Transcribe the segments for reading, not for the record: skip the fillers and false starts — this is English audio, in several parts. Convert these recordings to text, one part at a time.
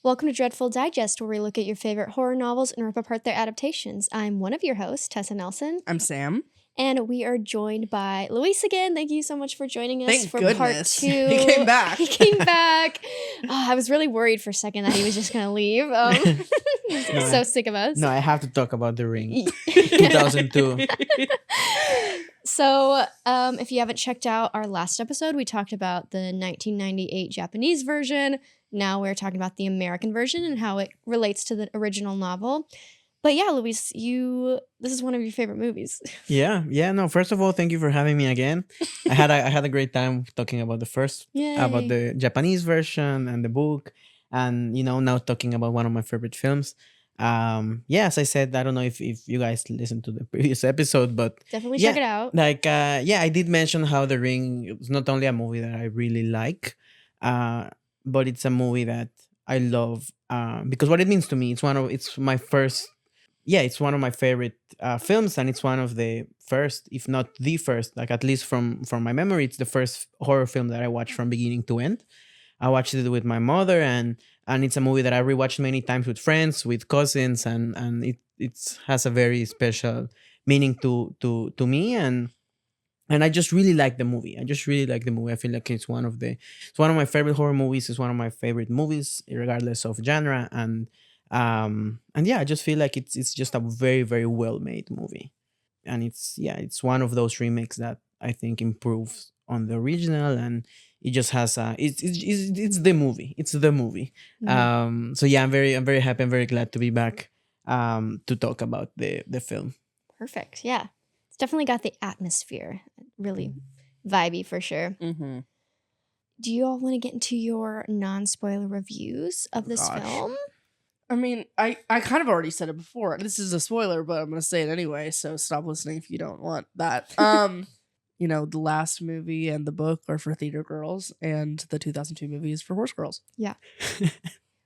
Welcome to Dreadful Digest, where we look at your favorite horror novels and rip apart their adaptations. I'm one of your hosts, Tessa Nelson. I'm Sam. And we are joined by Luis again. Thank you so much for joining us Thank for goodness. part 2. He came back. He came back. I was really worried for a second that he was just going to leave. So sick of us. No, I have to talk about The Ring. 2002. So, if you haven't checked out our last episode, we talked about the 1998 Japanese version. Now we're talking about the American version and how it relates to the original novel. But yeah, Luis, this is one of your favorite movies. Yeah. No. First of all, thank you for having me again. I had a great time talking about about the Japanese version and the book, and now talking about one of my favorite films. As I said, I don't know if you guys listened to the previous episode, but definitely check it out. I did mention how The Ring is not only a movie that I really like, but it's a movie that I love because what it means to me, it's one of my favorite films, and it's one of the first, if not the first, like at least from my memory, it's the first horror film that I watched from beginning to end. I watched it with my mother, and it's a movie that I rewatched many times with friends, with cousins, and it has a very special meaning to me, and I just really like the movie. I feel like it's one of my favorite horror movies. It's one of my favorite movies, regardless of genre, and I just feel like it's just a very, very well made movie, and it's one of those remakes that I think improves on the original, and it just has it's the movie. It's the movie. Mm-hmm. I'm very happy. I'm very glad to be back to talk about the film. Perfect. Yeah, it's definitely got the atmosphere. Really vibey for sure. Mm-hmm. Do you all want to get into your non-spoiler reviews of this film? I mean, I kind of already said it before. This is a spoiler, but I'm going to say it anyway, so stop listening if you don't want that. The last movie and the book are for theater girls, and the 2002 movie is for horse girls. Yeah.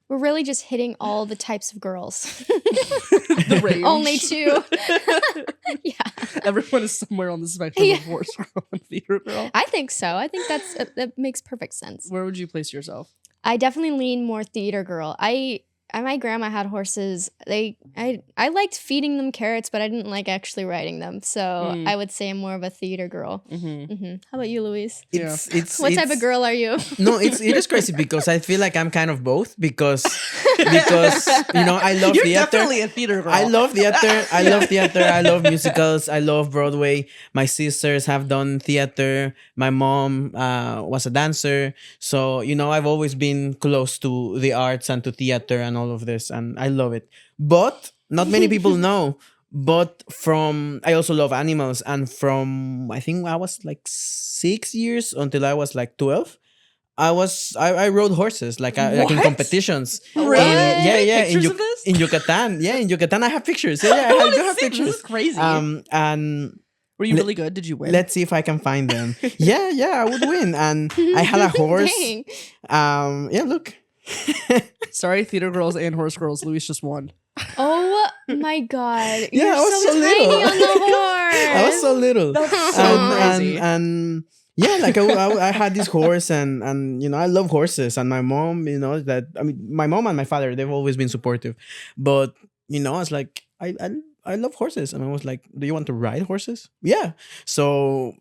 We're really just hitting all the types of girls. The range. Only 2. Yeah. Everyone is somewhere on the spectrum of horse girl and theater girl. I think so. I think that makes perfect sense. Where would you place yourself? I definitely lean more theater girl. My grandma had horses. I liked feeding them carrots, but I didn't like actually riding them. So I would say I'm more of a theater girl. Mm-hmm. Mm-hmm. How about you, Luis? What type of girl are you? No, it is crazy because I feel like I'm kind of both because I love You're theater. Definitely a theater girl. I love theater. I love musicals. I love Broadway. My sisters have done theater. My mom was a dancer. So, I've always been close to the arts and to theater and all of this, and I love it. But not many people know. But I also love animals, and from I think I was like 6 years until I was like 12. I rode horses like in competitions. Really? In Yucatan. Yeah, in Yucatan I have pictures. Yeah, I do have pictures. This is crazy. And were you really good? Did you win? Let's see if I can find them. yeah, I would win. And I had a horse. Dang. Look. Sorry, theater girls and horse girls. Luis just won. Oh my god! Yeah, You're I was so so tiny little. on the horse. I was so little. That's so crazy. And yeah, like I had this horse, and I love horses, and my mom, my mom and my father, they've always been supportive, but I was like, I love horses, and I was like, do you want to ride horses? Yeah. So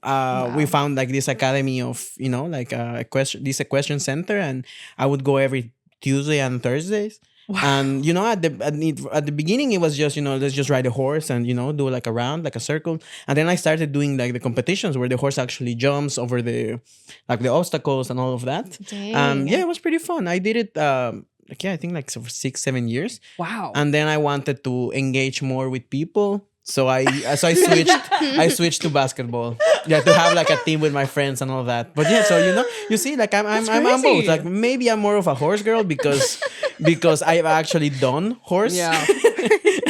we found like this academy of this equestrian center, and I would go every Tuesday and Thursdays. Wow. And at the beginning it was just let's just ride a horse and do like a round, like a circle, and then I started doing like the competitions where the horse actually jumps over the obstacles and all of that. Dang. It was pretty fun. I did it I think like for 6-7 years. Wow. And then I wanted to engage more with people, so I switched to basketball. Yeah, to have like a team with my friends and all that. But yeah, so you see, like I'm both. Like maybe I'm more of a horse girl because I've actually done horse. Yeah.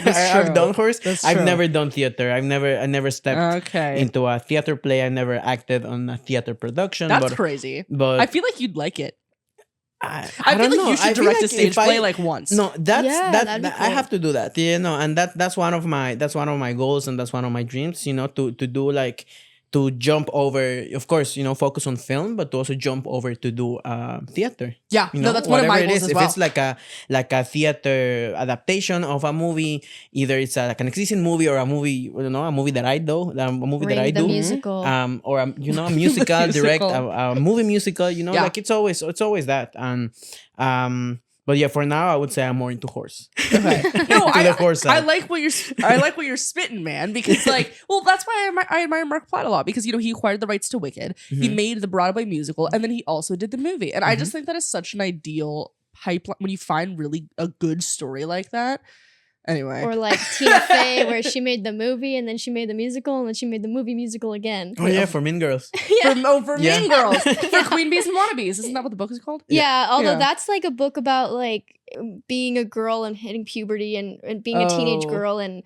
I've done horse. I've true. never done theater. I never stepped into a theater play. I never acted on a theater production. That's crazy. But I feel like you'd like it. I feel don't like know. you should direct a stage play like once. No, that'd be cool. I have to do that. And that's one of my goals, and that's one of my dreams. To do like to jump over, of course, focus on film, but to also jump over to do theater. Yeah, no, that's one of my Whatever it goals is. as If well. it's like a theater adaptation of a movie, either it's like an existing movie or a movie, a movie that I do, a movie that I the do, musical. or a musical, direct a movie musical. Yeah. Like it's always that. And but yeah, for now I would say I'm more into horse. Okay. No, To the horse I side. like what you're spitting, man. Because like, well, that's why I admire Mark Platt a lot, because he acquired the rights to Wicked, he Mhm. made the Broadway musical, and then he also did the movie. And I just think that is such an ideal pipeline when you find really a good story like that. Anyway, Or like Tina Fey, where she made the movie and then she made the musical and then she made the movie musical again. Oh yeah, for Mean Girls. for Yeah. Mean Girls, for Queen Bees and Wannabes, isn't that what the book is called? Yeah, although Yeah. that's like a book about like being a girl and hitting puberty and being a teenage Oh. girl, and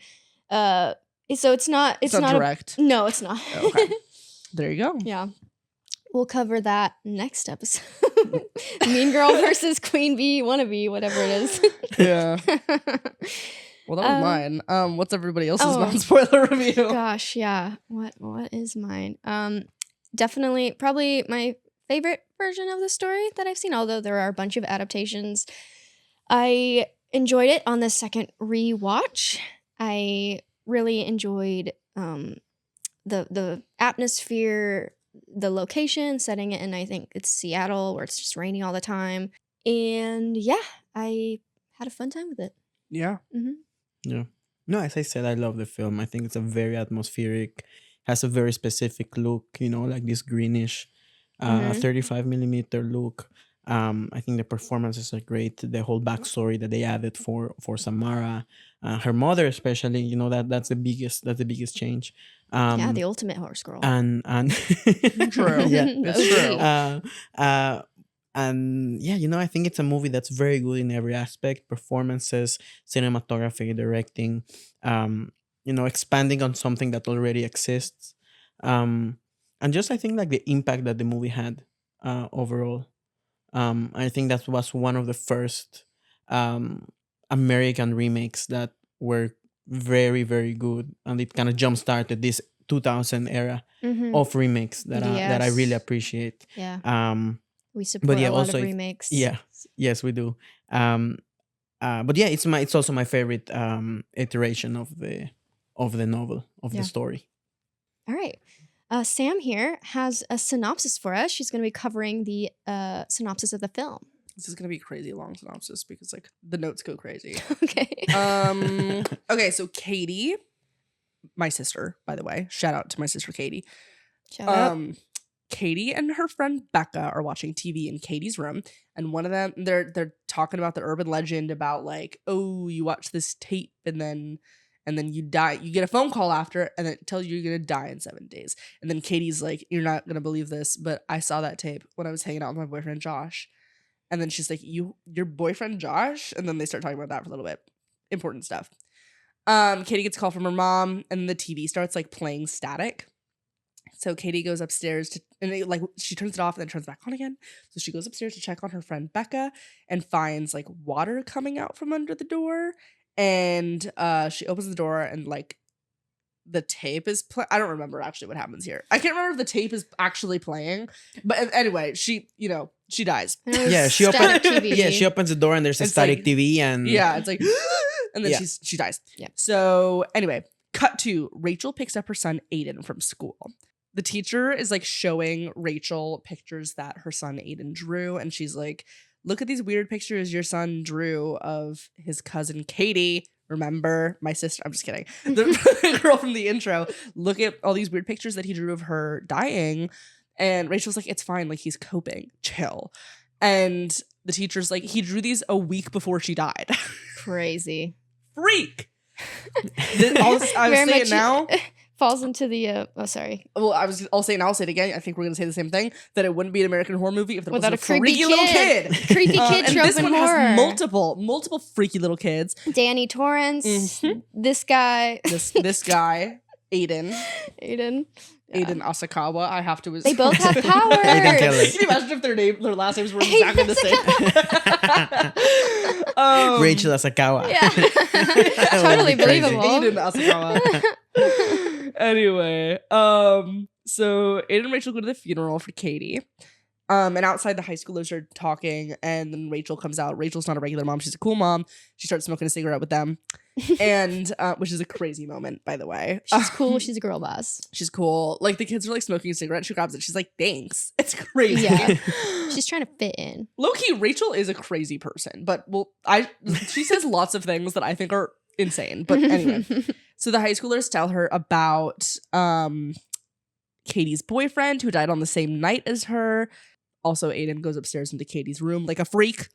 so it's not It's not direct. no, it's not. Okay. There you go. Yeah. We'll cover that next episode. Mean Girl versus Queen Bee, Wannabe, whatever it is. Yeah. Well, that was mine. What's everybody else's oh. non-spoiler review? Gosh, yeah. What is mine? Definitely probably my favorite version of the story that I've seen, although there are a bunch of adaptations. I enjoyed it on the second rewatch. I really enjoyed the atmosphere, the location, setting it in, I think it's Seattle, where it's just raining all the time. And yeah, I had a fun time with it. Yeah. Yeah. No, as I said, I love the film. I think it's a very atmospheric, has a very specific look, like this greenish, 35 millimeter look. I think the performances are great. The whole backstory that they added for Samara, her mother especially, that's the biggest change. Yeah, the ultimate horse girl. and True. Yeah. It's true. And yeah, I think it's a movie that's very good in every aspect: performances, cinematography, directing, expanding on something that already exists, and just I think like the impact that the movie had overall. I think that was one of the first American remakes that were very, very good, and it kind of jump started this 2000 era of remakes that I really appreciate. Yeah. We support yeah, a lot also of it- remakes. Yeah, yes, we do. But yeah, it's also my favorite iteration of the novel, of Yeah. the story. All right. Sam here has a synopsis for us. She's going to be covering the synopsis of the film. This is gonna be a crazy long synopsis because like the notes go crazy. Okay. Okay, so Katie, my sister, by the way, shout out to my sister Katie. Shout out. Katie and her friend Becca are watching TV in Katie's room, and one of them they're talking about the urban legend about like, oh, you watch this tape and then you die. You get a phone call after, and it tells you you're gonna die in 7 days. And then Katie's like, you're not gonna believe this, but I saw that tape when I was hanging out with my boyfriend Josh. And then she's like, your boyfriend Josh? And then they start talking about that for a little bit. Important stuff. Katie gets a call from her mom, and the TV starts like playing static. So Katie goes upstairs she turns it off and then turns it back on again. So she goes upstairs to check on her friend Becca and finds like water coming out from under the door. And she opens the door and like the tape is I don't remember actually what happens here. I can't remember if the tape is actually playing. But anyway, she dies. And it was Yeah, she static opens. TV. Yeah, she opens the door and there's a It's static like- TV and Yeah, it's like, and then Yeah. she dies. Yeah. So anyway, cut to Rachel picks up her son Aiden from school. The teacher is like showing Rachel pictures that her son Aiden drew, and she's like, "Look at these weird pictures your son drew of his cousin Katie. Remember my sister?" I'm just kidding. The girl from the intro. Look at all these weird pictures that he drew of her dying, and Rachel's like, "It's fine. Like he's coping. Chill." And the teacher's like, "He drew these a week before she died." Crazy. Freak. I'll Very say much it now. Falls into the sorry. Well, I'll say it now. I'll say it again. I think we're gonna say the same thing. That it wouldn't be an American horror movie if there Without wasn't a creepy freaky little kid. kid. Creepy kid and trope this in one horror. has multiple freaky little kids. Danny Torrance, Mhm. this guy, This guy, Aiden Aiden. Yeah. Asakawa. I have to. They both have powers. Aiden Keller. Can you imagine if their last names were exactly the same? Rachel Asakawa. Yeah. That would Totally be crazy. believable. Aiden Asakawa. Anyway, So Aiden and Rachel go to the funeral for Katie. And outside the high schoolers are talking, and then Rachel comes out. Rachel's not a regular mom. She's a cool mom. She starts smoking a cigarette with them. And which is a crazy moment, by the way. She's cool. She's a girl boss. She's cool. Like the kids are like smoking a cigarette. She grabs it. She's like, thanks. It's crazy. Yeah. She's trying to fit in. Low-key, Rachel is a crazy person, but she says lots of things that I think are insane. But anyway. So the high schoolers tell her about Katie's boyfriend who died on the same night as her. Also, Aiden goes upstairs into Katie's room like a freak.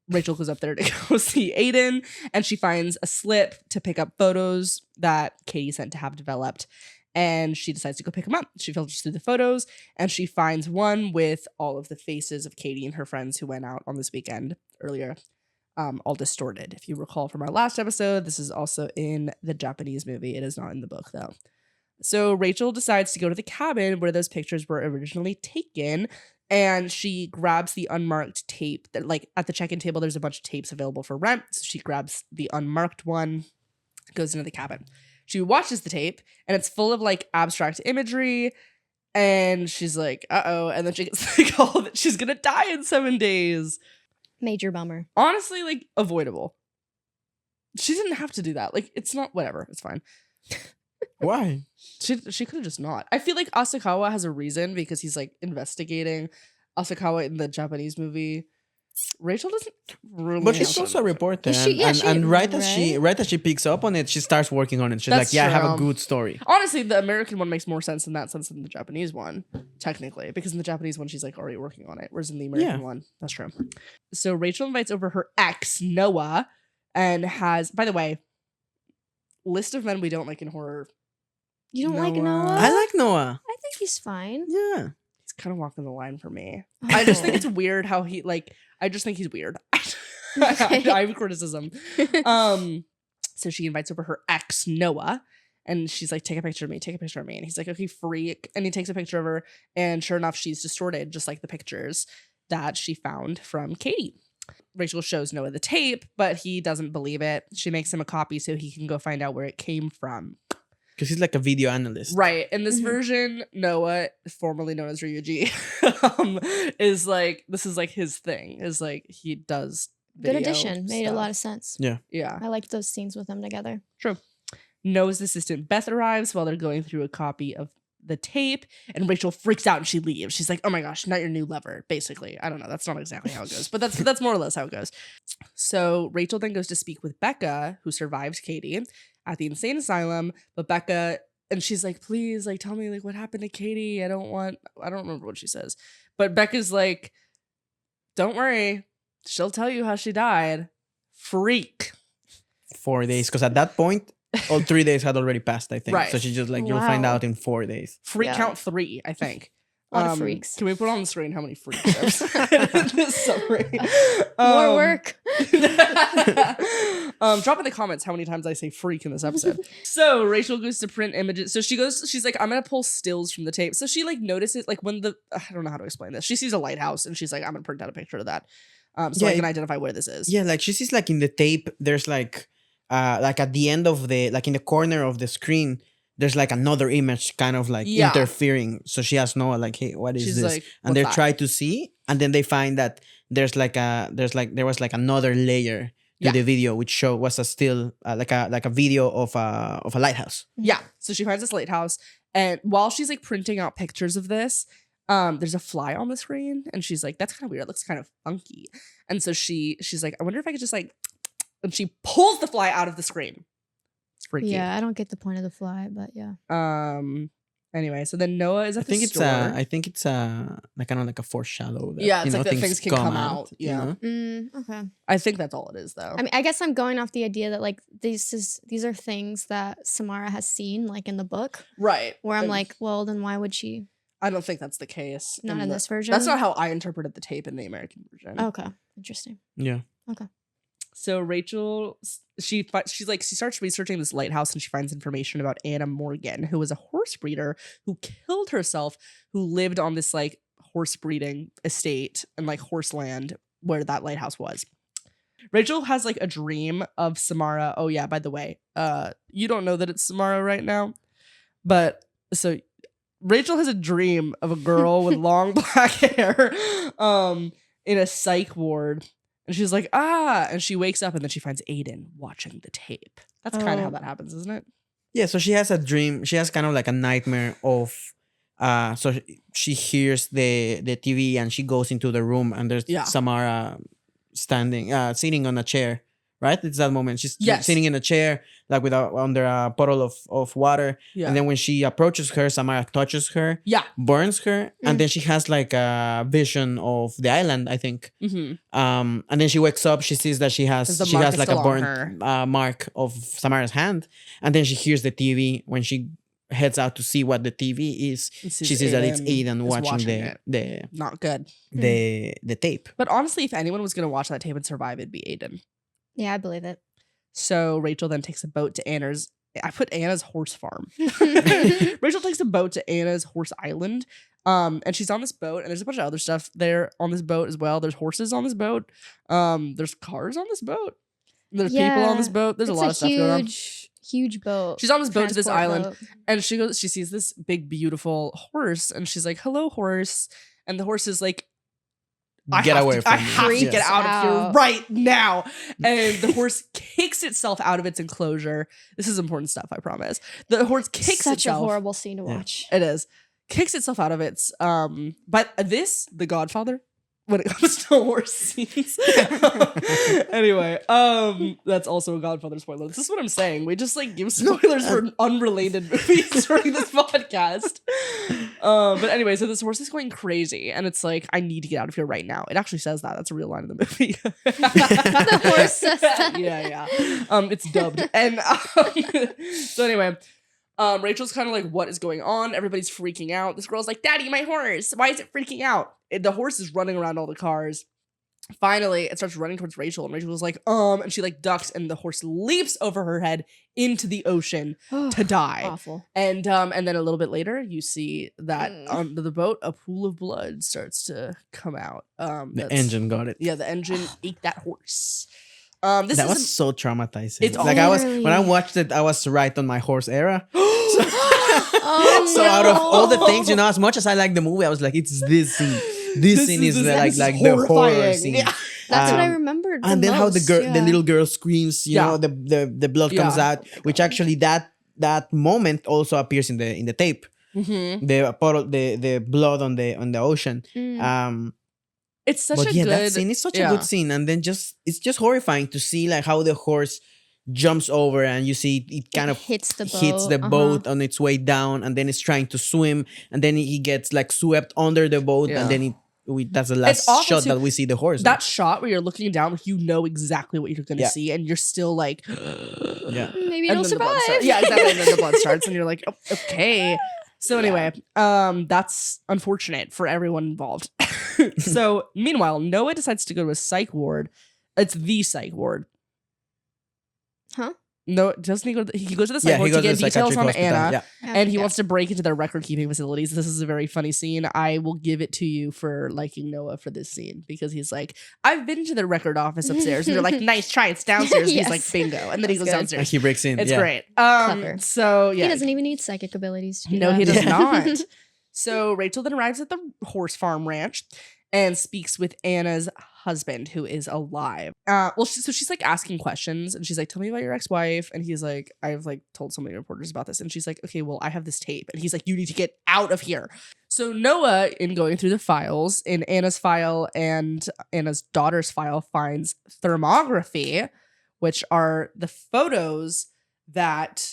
Rachel goes up there to go see Aiden, and she finds a slip to pick up photos that Katie sent to have developed. And she decides to go pick them up. She filters through the photos, and she finds one with all of the faces of Katie and her friends who went out on this weekend earlier, all distorted. If you recall from our last episode, this is also in the Japanese movie. It is not in the book, though. So Rachel decides to go to the cabin where those pictures were originally taken, and she grabs the unmarked tape that, like, at the check-in table, there's a bunch of tapes available for rent. So she grabs the unmarked one, goes into the cabin. She watches the tape, and it's full of, like, abstract imagery, and she's like, uh-oh, and then she gets the call that she's gonna die in 7 days. Major bummer. Honestly, like, avoidable. She didn't have to do that. Like, it's not, whatever, it's fine. Why? She could have just not. I feel like Asakawa has a reason because he's like investigating. Asakawa in the Japanese movie. Rachel doesn't really. But she's also a reporter, and right as she picks up on it, she starts working on it. She's That's like, "Yeah, I have a true. good story." Honestly, the American one makes more sense in that sense than the Japanese one, technically, because in the Japanese one she's like already working on it, whereas in the American one, that's true. So Rachel invites over her ex Noah, and has, by the way, list of men we don't like in horror. You don't like Noah? I like Noah. I think he's fine. Yeah. He's kind of walking the line for me. Oh. I just think it's weird how he, like, I just think he's weird. I have criticism. So she invites over her ex, Noah, and she's like, take a picture of me, take a picture of me. And he's like, okay, freak. And he takes a picture of her, and sure enough, she's distorted, just like the pictures that she found from Katie. Rachel shows Noah the tape, but he doesn't believe it. She makes him a copy so he can go find out where it came from. Because he's like a video analyst. Right. In this version, Noah, formerly known as Ryuji, is like, this is like his thing. Is like, he does Good video addition. Made a stuff. lot of sense. Yeah. Yeah. I liked those scenes with them together. True. Noah's assistant Beth arrives while they're going through a copy of the tape, and Rachel freaks out and she leaves. She's like, oh my gosh, not your new lover, basically. I don't know. That's not exactly how it goes, but that's more or less how it goes. So Rachel then goes to speak with Becca, who survived Katie, at the insane asylum, but Becca, and she's like, please, like, tell me, like, what happened to Katie? I don't remember what she says, but Becca's like, don't worry, she'll tell you how she died. Freak. 4 days, because at that point, all 3 days had already passed, I think. Right. So she's just like, you'll find Wow. out in 4 days. Freak Yeah. count 3, I think. A lot of freaks. Can we put on the screen how many freaks there's in this summary? More work. Drop in the comments how many times I say freak in this episode. So Rachel goes to print images. So she's like, I'm gonna pull stills from the tape. So she like notices, like, when I don't know how to explain this. She sees a lighthouse and she's like, I'm gonna print out a picture of that. So I can identify where this is. Yeah, like she sees like in the tape, there's like at the end of the, like in the corner of the screen, there's like another image kind of like interfering. So she asks Noah like, hey, what is She's this? like, And they "What's that?" try to see, and then they find that there was like another layer to the video, which was a still like a video of a lighthouse. Yeah. So she finds this lighthouse, and while she's like printing out pictures of this, there's a fly on the screen, and she's like, that's kind of weird. It looks kind of funky. And so she's like, I wonder if I could just like, and she pulls the fly out of the screen. It's freaky. Yeah, I don't get the point of the fly, but yeah. Anyway, so then Noah is at the store. I think it's like kind of like a foreshadow. That, Yeah, it's like that things can come out. Yeah. You know? Okay. I think that's all it is, though. I mean, I guess I'm going off the idea that like these are things that Samara has seen, like in the book, Right. where I'm And like, well, then why would she I don't think that's the case. not in this version? That's not how I interpreted the tape in the American version. Okay, interesting. Yeah. Okay. So Rachel, she starts researching this lighthouse, and she finds information about Anna Morgan, who was a horse breeder who killed herself, who lived on this like horse breeding estate and like horse land where that lighthouse was. Rachel has like a dream of Samara. Oh yeah, by the way, you don't know that it's Samara right now, but so Rachel has a dream of a girl with long black hair in a psych ward. And she's like, and she wakes up and then she finds Aiden watching the tape. That's kind of how that happens, isn't it? Yeah, so she has a dream. She has kind of like a nightmare of so she hears the TV and she goes into the room and there's Samara sitting on a chair, right? It's that moment. She's sitting in a chair, like under a bottle of water. Yeah. And then when she approaches her, Samara touches her, burns her, and then she has like a vision of the island, I think. And then she wakes up, she sees that she has like a burnt mark of Samara's hand, and then she hears the TV. When she heads out to see what the TV is, she sees that it's Aiden watching the not good the tape. But honestly, if anyone was gonna watch that tape and survive, it'd be Aiden. Yeah, I believe it. So Rachel then takes a boat to Anna's. I put Anna's horse farm. Rachel takes a boat to Anna's horse island. And she's on this boat, and there's a bunch of other stuff there on this boat as well. There's horses on this boat. There's cars on this boat. There's people on this boat. There's a lot of stuff going on. Huge boat. She's on this boat to this island, and she sees this big, beautiful horse, and she's like, "Hello, horse." And the horse is like, Get away from me. I have to get out of here right now. And the horse kicks itself out of its enclosure. This is important stuff, I promise. The horse kicks itself. Such a horrible scene to watch. It is. Kicks itself out of its but this, The Godfather, when it comes to horse scenes. Anyway, that's also a Godfather spoiler. This is what I'm saying. We just like give spoilers for unrelated movies during this podcast. But anyway, so this horse is going crazy, and it's like, I need to get out of here right now. It actually says that. That's a real line in the movie. The horse says that. Yeah. It's dubbed. And so anyway, Rachel's kind of like, what is going on? Everybody's freaking out. This girl's like, Daddy, my horse. Why is it freaking out? The horse is running around all the cars. Finally, it starts running towards Rachel, and Rachel's like, and she like ducks, and the horse leaps over her head into the ocean to die. Awful. And then a little bit later, you see that under the boat, a pool of blood starts to come out. The engine got it. Yeah, the engine ate that horse. That was so traumatizing. It's like when I watched it, I was right on my horse era. So out of all the things, as much as I like the movie, I was like, it's this scene. This scene is like the horror scene. Yeah. That's what I remembered. And then how the little girl screams, the blood comes out, which actually that moment also appears in the tape. Mm-hmm. The blood on the ocean. It's such a good that scene is such a good scene, and then it's just horrifying to see like how the horse jumps over, and you see it kind of hits the boat on its way down, and then it's trying to swim, and then he gets like swept under the boat, and then that's the last shot that we see the horse. That shot where you're looking down, you know exactly what you're going to see, and you're still like, maybe it'll survive. Yeah, exactly. And then the blood starts, and you're like, oh, okay. So anyway, that's unfortunate for everyone involved. So meanwhile, Noah decides to go to a psych ward. It's the psych ward. Huh? No, doesn't he go? He goes to the psych ward to get details on Anna, and he wants to break into their record-keeping facilities. This is a very funny scene. I will give it to you for liking Noah for this scene, because he's like, I've been to the record office upstairs, and they're like, nice try, it's downstairs. And he's like, bingo, and then he goes downstairs. And he breaks in. It's great. Clever. So yeah, he doesn't even need psychic abilities to do no, that. he does not. So Rachel then arrives at the horse farm ranch and speaks with Anna's husband, who is alive. So she's like asking questions, and she's like, tell me about your ex-wife. And he's like, I've like told so many reporters about this. And she's like, okay, well, I have this tape. And he's like, you need to get out of here. So Noah, in going through the files, in Anna's file and Anna's daughter's file, finds thermography, which are the photos that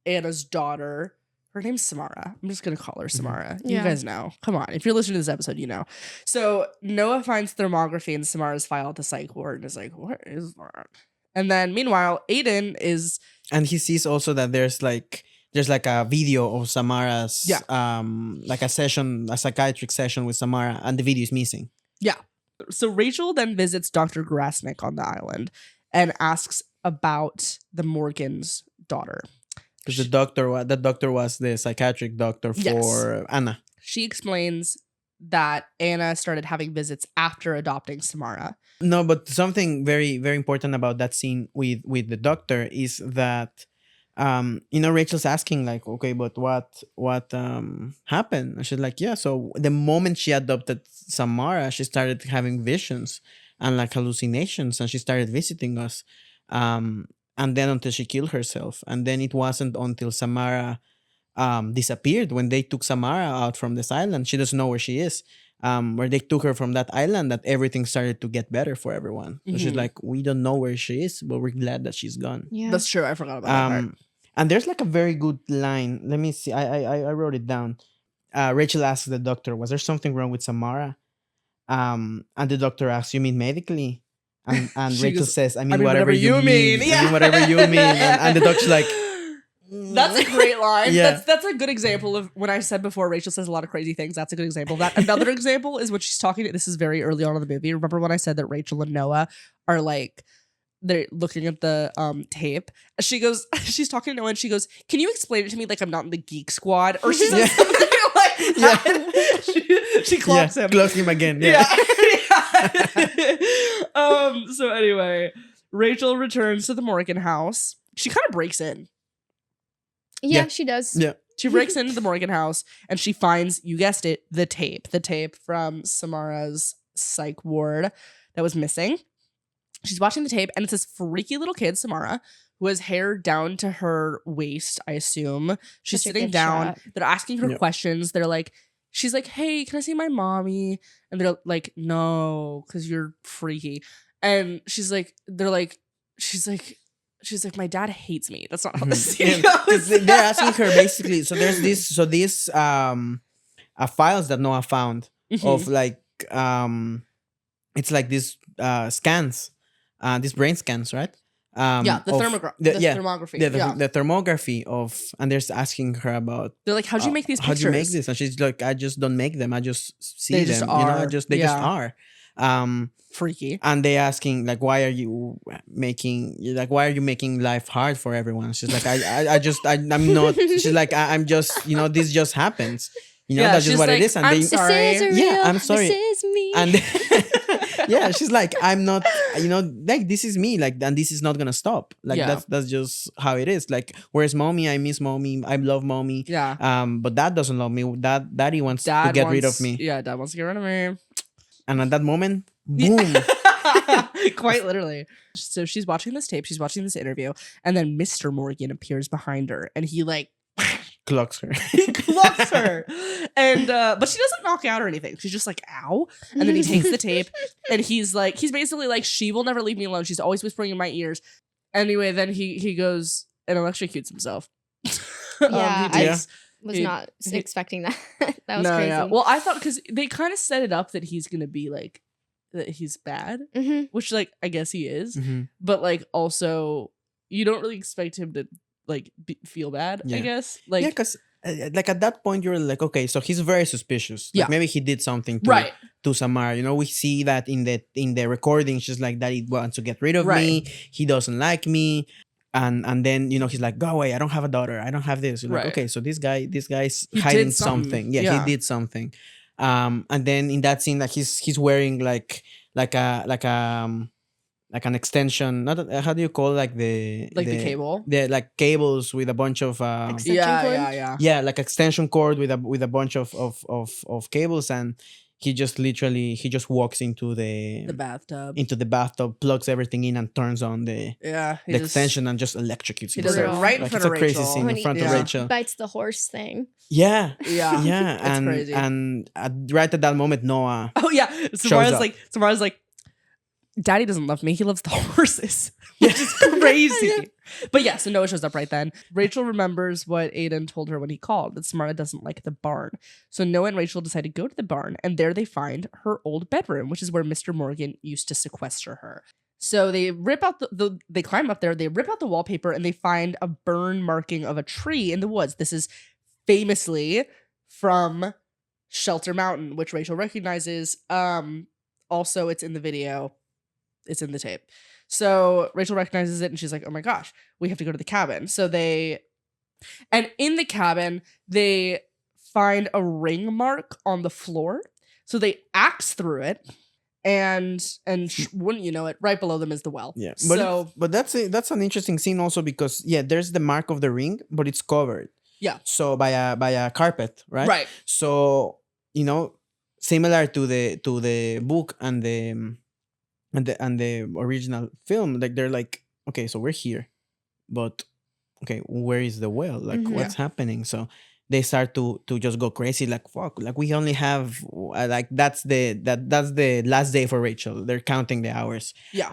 Anna's daughter, her name's Samara. I'm just going to call her Samara. You guys know. Come on. If you're listening to this episode, you know. So Noah finds thermography in Samara's file at the psych ward and is like, what is that? And then meanwhile, Aiden is... And he sees also that there's like a video of Samara's, like a psychiatric session with Samara, and the video is missing. Yeah. So Rachel then visits Dr. Grasnick on the island and asks about the Morgan's daughter. Because the doctor was the psychiatric doctor for Anna. She explains that Anna started having visits after adopting Samara. No, but something very, very important about that scene with the doctor is that Rachel's asking like, okay, but what happened? And she's like, yeah. So the moment she adopted Samara, she started having visions and like hallucinations, and she started visiting us. And then until she killed herself, and then it wasn't until Samara disappeared, when they took Samara out from this island. She doesn't know where she is. Where they took her from that island, that everything started to get better for everyone. So she's like, we don't know where she is, but we're glad that she's gone. Yeah. That's true. I forgot about that part. And there's like a very good line. Let me see. I wrote it down. Rachel asks the doctor, "Was there something wrong with Samara?" And the doctor asks, "You mean medically?" And She Rachel goes, says, "I mean, whatever you mean. I mean, whatever you mean." And the doctor's like, That's a great line. Yeah. That's a good example of when I said before Rachel says a lot of crazy things. That's a good example of that. Another example is when she's talking. This is very early on in the movie. Remember when I said that Rachel and Noah are like, they're looking at the tape. She goes, she's talking to Noah and she goes, "Can you explain it to me like I'm not in the Geek Squad?" Or she says something like that. She clocks him. Clocks him again. Yeah. So anyway, Rachel returns to the Morgan house. She kind of breaks in. Yeah, Yeah. she does. Yeah. She breaks into the Morgan house and she finds, you guessed it, the tape from Samara's psych ward that was missing. She's watching the tape and it's this freaky little kid, Samara, who has hair down to her waist, I assume. She's Such a sitting good down. shot. They're asking her Yeah. questions. They're like, she's like, "Hey, can I see my mommy?" And they're like, "No, because you're freaky." And she's like, "My dad hates me." That's not how the scene Yeah, 'cause goes. they're asking her basically. So there's these files that Noah found of like it's like these scans, these brain scans, right? Yeah, the of- thermography. the thermography of, and they're asking her about They're like, "How'd you make these pictures?" how'd you make this, and she's like, I just don't make them, I just see They them, just you know, are. they just Yeah. are. Freaky. And they asking like, why are you making life hard for everyone? She's like, I'm not. She's like, I'm just, this just happens. Yeah, That's she's just what like, it is. And "I'm they, sorry." This is real. Yeah, I'm sorry. This is me. and yeah, she's like, I'm not, like, this is me, like, and this is not gonna stop. Like, Yeah. that's just how it is. Like, where's mommy? I miss mommy. I love mommy. Yeah. But dad doesn't love me. Daddy wants to get rid of me. Yeah, dad wants to get rid of me. And at that moment, boom. Quite literally. So she's watching this tape, she's watching this interview, and then Mr. Morgan appears behind her and he like Clocks her. he clocks her. And but she doesn't knock out or anything. She's just like, "Ow." And then he takes the tape and he's basically like, "She will never leave me alone. She's always whispering in my ears." Anyway, then he goes and electrocutes himself. Yeah, he I takes- was he- not he- expecting that. That was crazy. Yeah. Well, I thought because they kind of set it up that he's gonna be like that he's bad, Mhm. which like I guess he is, Mhm. but like also you don't really expect him to like feel bad. I Yeah. guess like Yeah, because like at that point you're like, okay, so he's very suspicious. Like, Yeah. maybe he did something to, right, to Samara. We see that in the recording. She's like, that he wants to get rid of me. He doesn't like me. And then he's like, go away. I don't have a daughter. I don't have this. You're like, Right. okay, so this guy's He hiding did something. something. Yeah, Yeah. he did something. And then in that scene, like he's wearing like an extension. Not how do you call like the cable. The like cables with a bunch of Extension cord? Yeah. like extension cord with a bunch of cables, and he just walks into The the bathtub. bathtub, plugs everything in, and turns on the Yeah, extension and just electrocutes He does it himself. right in Like, front it's of a crazy Rachel. scene When in he front of Yeah. Rachel. bites the horse thing. Yeah, Yeah, yeah, it's and crazy. right at that moment, Noah. Oh yeah, Samara's up. like, "Daddy doesn't love me. He loves the horses," which is crazy. But yeah, so Noah shows up right then. Rachel remembers what Aiden told her when he called, that Samara doesn't like the barn. So Noah and Rachel decide to go to the barn, and there they find her old bedroom, which is where Mr. Morgan used to sequester her. So they rip out they climb up there, they rip out the wallpaper, and they find a burn marking of a tree in the woods. This is famously from Shelter Mountain, which Rachel recognizes. Also, it's in the video. It's in the tape. So Rachel recognizes it and she's like, "Oh my gosh, we have to go to the cabin." And in the cabin, they find a ring mark on the floor. So they axe through it and wouldn't you know it, right below them is the well. Yeah, So but that's an interesting scene also because there's the mark of the ring, but it's covered. yeah, So by a carpet, right? right. So similar to the book and the original film, like they're like, okay, so we're here, but okay, where is the well? Like, Mhm. what's happening? So they start to just go crazy, like fuck, like we only have like that's the last day for Rachel. They're counting the hours. Yeah.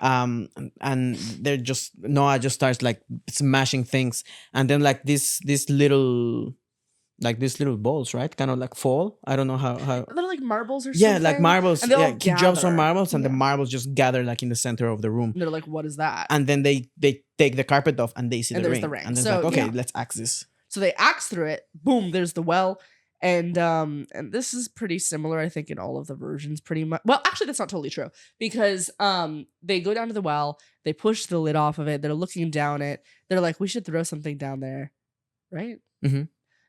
And they're just Noah just starts like smashing things, and then like these little balls, right? Kind of like fall. I don't know how. They're like marbles or Yeah, something. like marbles. And they all he drops some gather. marbles, and the Yeah. marbles just gather like in the center of the room. And they're like, what is that? And then they take the carpet off, and they see And the there's ring. the ring. And then So, it's like, okay, yeah. let's axe this. So they axe through it. Boom, there's the well. And this is pretty similar, I think, in all of the versions, pretty much. Well, actually, that's not totally true because they go down to the well, they push the lid off of it, they're looking down it, they're like, we should throw something down there, right? Mm-hmm.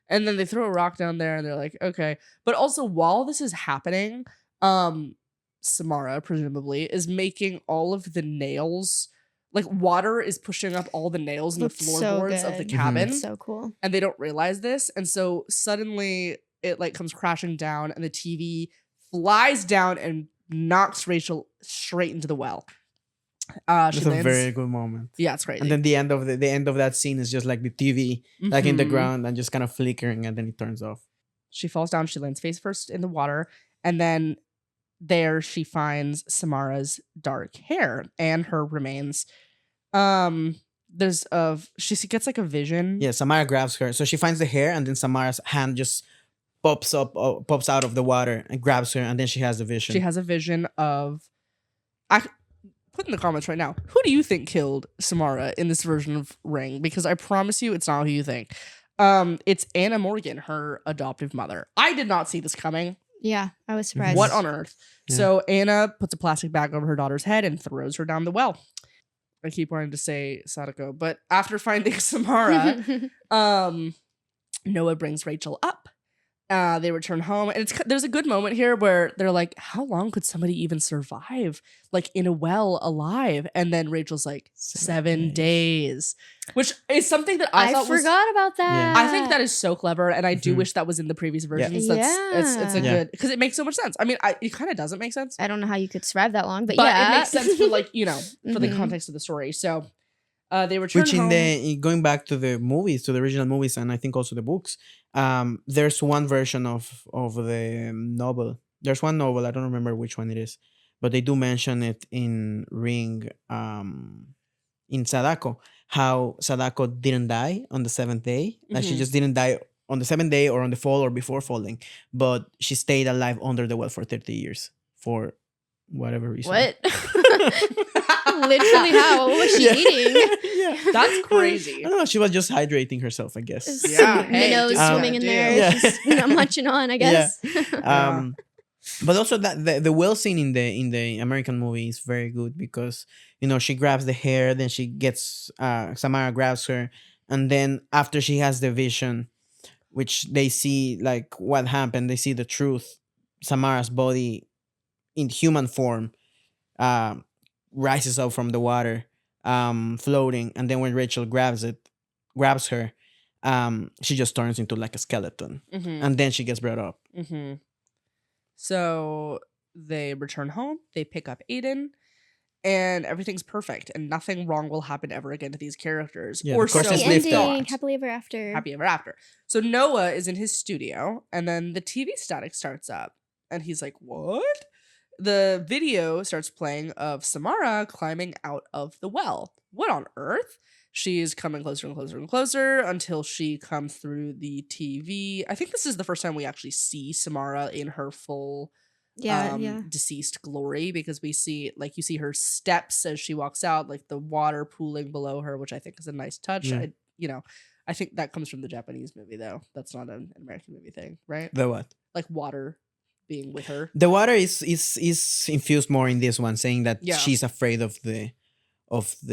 And then they throw a rock down there, and they're like, okay. But also, while this is happening, Samara presumably is making all of the nails. Like water is pushing up all the nails in the Looks so floorboards of the good. cabin. It's so cool. And they don't realize this, and so suddenly it like comes crashing down, and the TV flies down and knocks Rachel straight into the well. It's She a lands. very good moment. Yeah, it's crazy. And then the end of that scene is just like the TV, like in the Mhm. ground and just kind of flickering, and then it turns off. She falls down. She lands face first in the water, and then there she finds Samara's dark hair and her remains. She gets like a vision. Yeah, Samara grabs her, so she finds the hair, and then Samara's hand just pops out of the water and grabs her, and then she has the vision. She has a vision of. I put in the comments right now. Who do you think killed Samara in this version of Ring? Because I promise you, it's not who you think. It's Anna Morgan, her adoptive mother. I did not see this coming. Yeah, I was surprised. What on earth? Yeah. So Anna puts a plastic bag over her daughter's head and throws her down the well. I keep wanting to say Sadako, but after finding Samara, Noah brings Rachel up. They return home, and there's a good moment here where they're like, how long could somebody even survive like in a well alive? And then Rachel's like, 7 days, which is something that I thought forgot about that. I think that is so clever, and I do Mhm. wish that was in the previous versions. Yeah. It's a Yeah. good, because it makes so much sense. I mean, it kind of doesn't make sense, I don't know how you could survive that long, but but yeah, it makes sense for like for the Mhm. context of the story. So they return Which home. going back to the movies, to the original movies, and I think also the books, there's one version of the novel. There's one novel, I don't remember which one it is, but they do mention it in Ring, in Sadako, how Sadako didn't die on the seventh day. Like she Mhm. just didn't die on the seventh day or on the fall or before falling, but she stayed alive under the well for 30 years for whatever reason. what? Literally, how? What was she eating? Yeah. That's crazy. I don't know. She was just hydrating herself, I guess. Some Yeah, hey, minnows just swimming in gotta there, do. Yeah. just not munching on, I guess. But also that the well scene in the American movie is very good because she grabs the hair, then she gets Samara grabs her, and then after she has the vision, which they see like what happened, they see the truth. Samara's body in human form rises up from the water, floating, and then when Rachel grabs her, she just turns into like a skeleton, Mhm. and then she gets brought up. Mm-hmm. So they return home, they pick up Aiden, and everything's perfect, and nothing wrong will happen ever again to these characters. Yeah, or the curse so is Happy we lifted. ending, thought. happily ever after. Happy ever after. So Noah is in his studio, and then the TV static starts up, and he's like, what? The video starts playing of Samara climbing out of the well. What on earth? She's coming closer and closer and closer until she comes through the TV. I think this is the first time we actually see Samara in her full Yeah. deceased glory, because we see, like, you see her steps as she walks out, like the water pooling below her, which I think is a nice touch. Yeah. I think that comes from the Japanese movie, though. That's not an American movie thing, right? The what? Like water being with her. The water is infused more in this one, saying that Yeah. she's afraid of the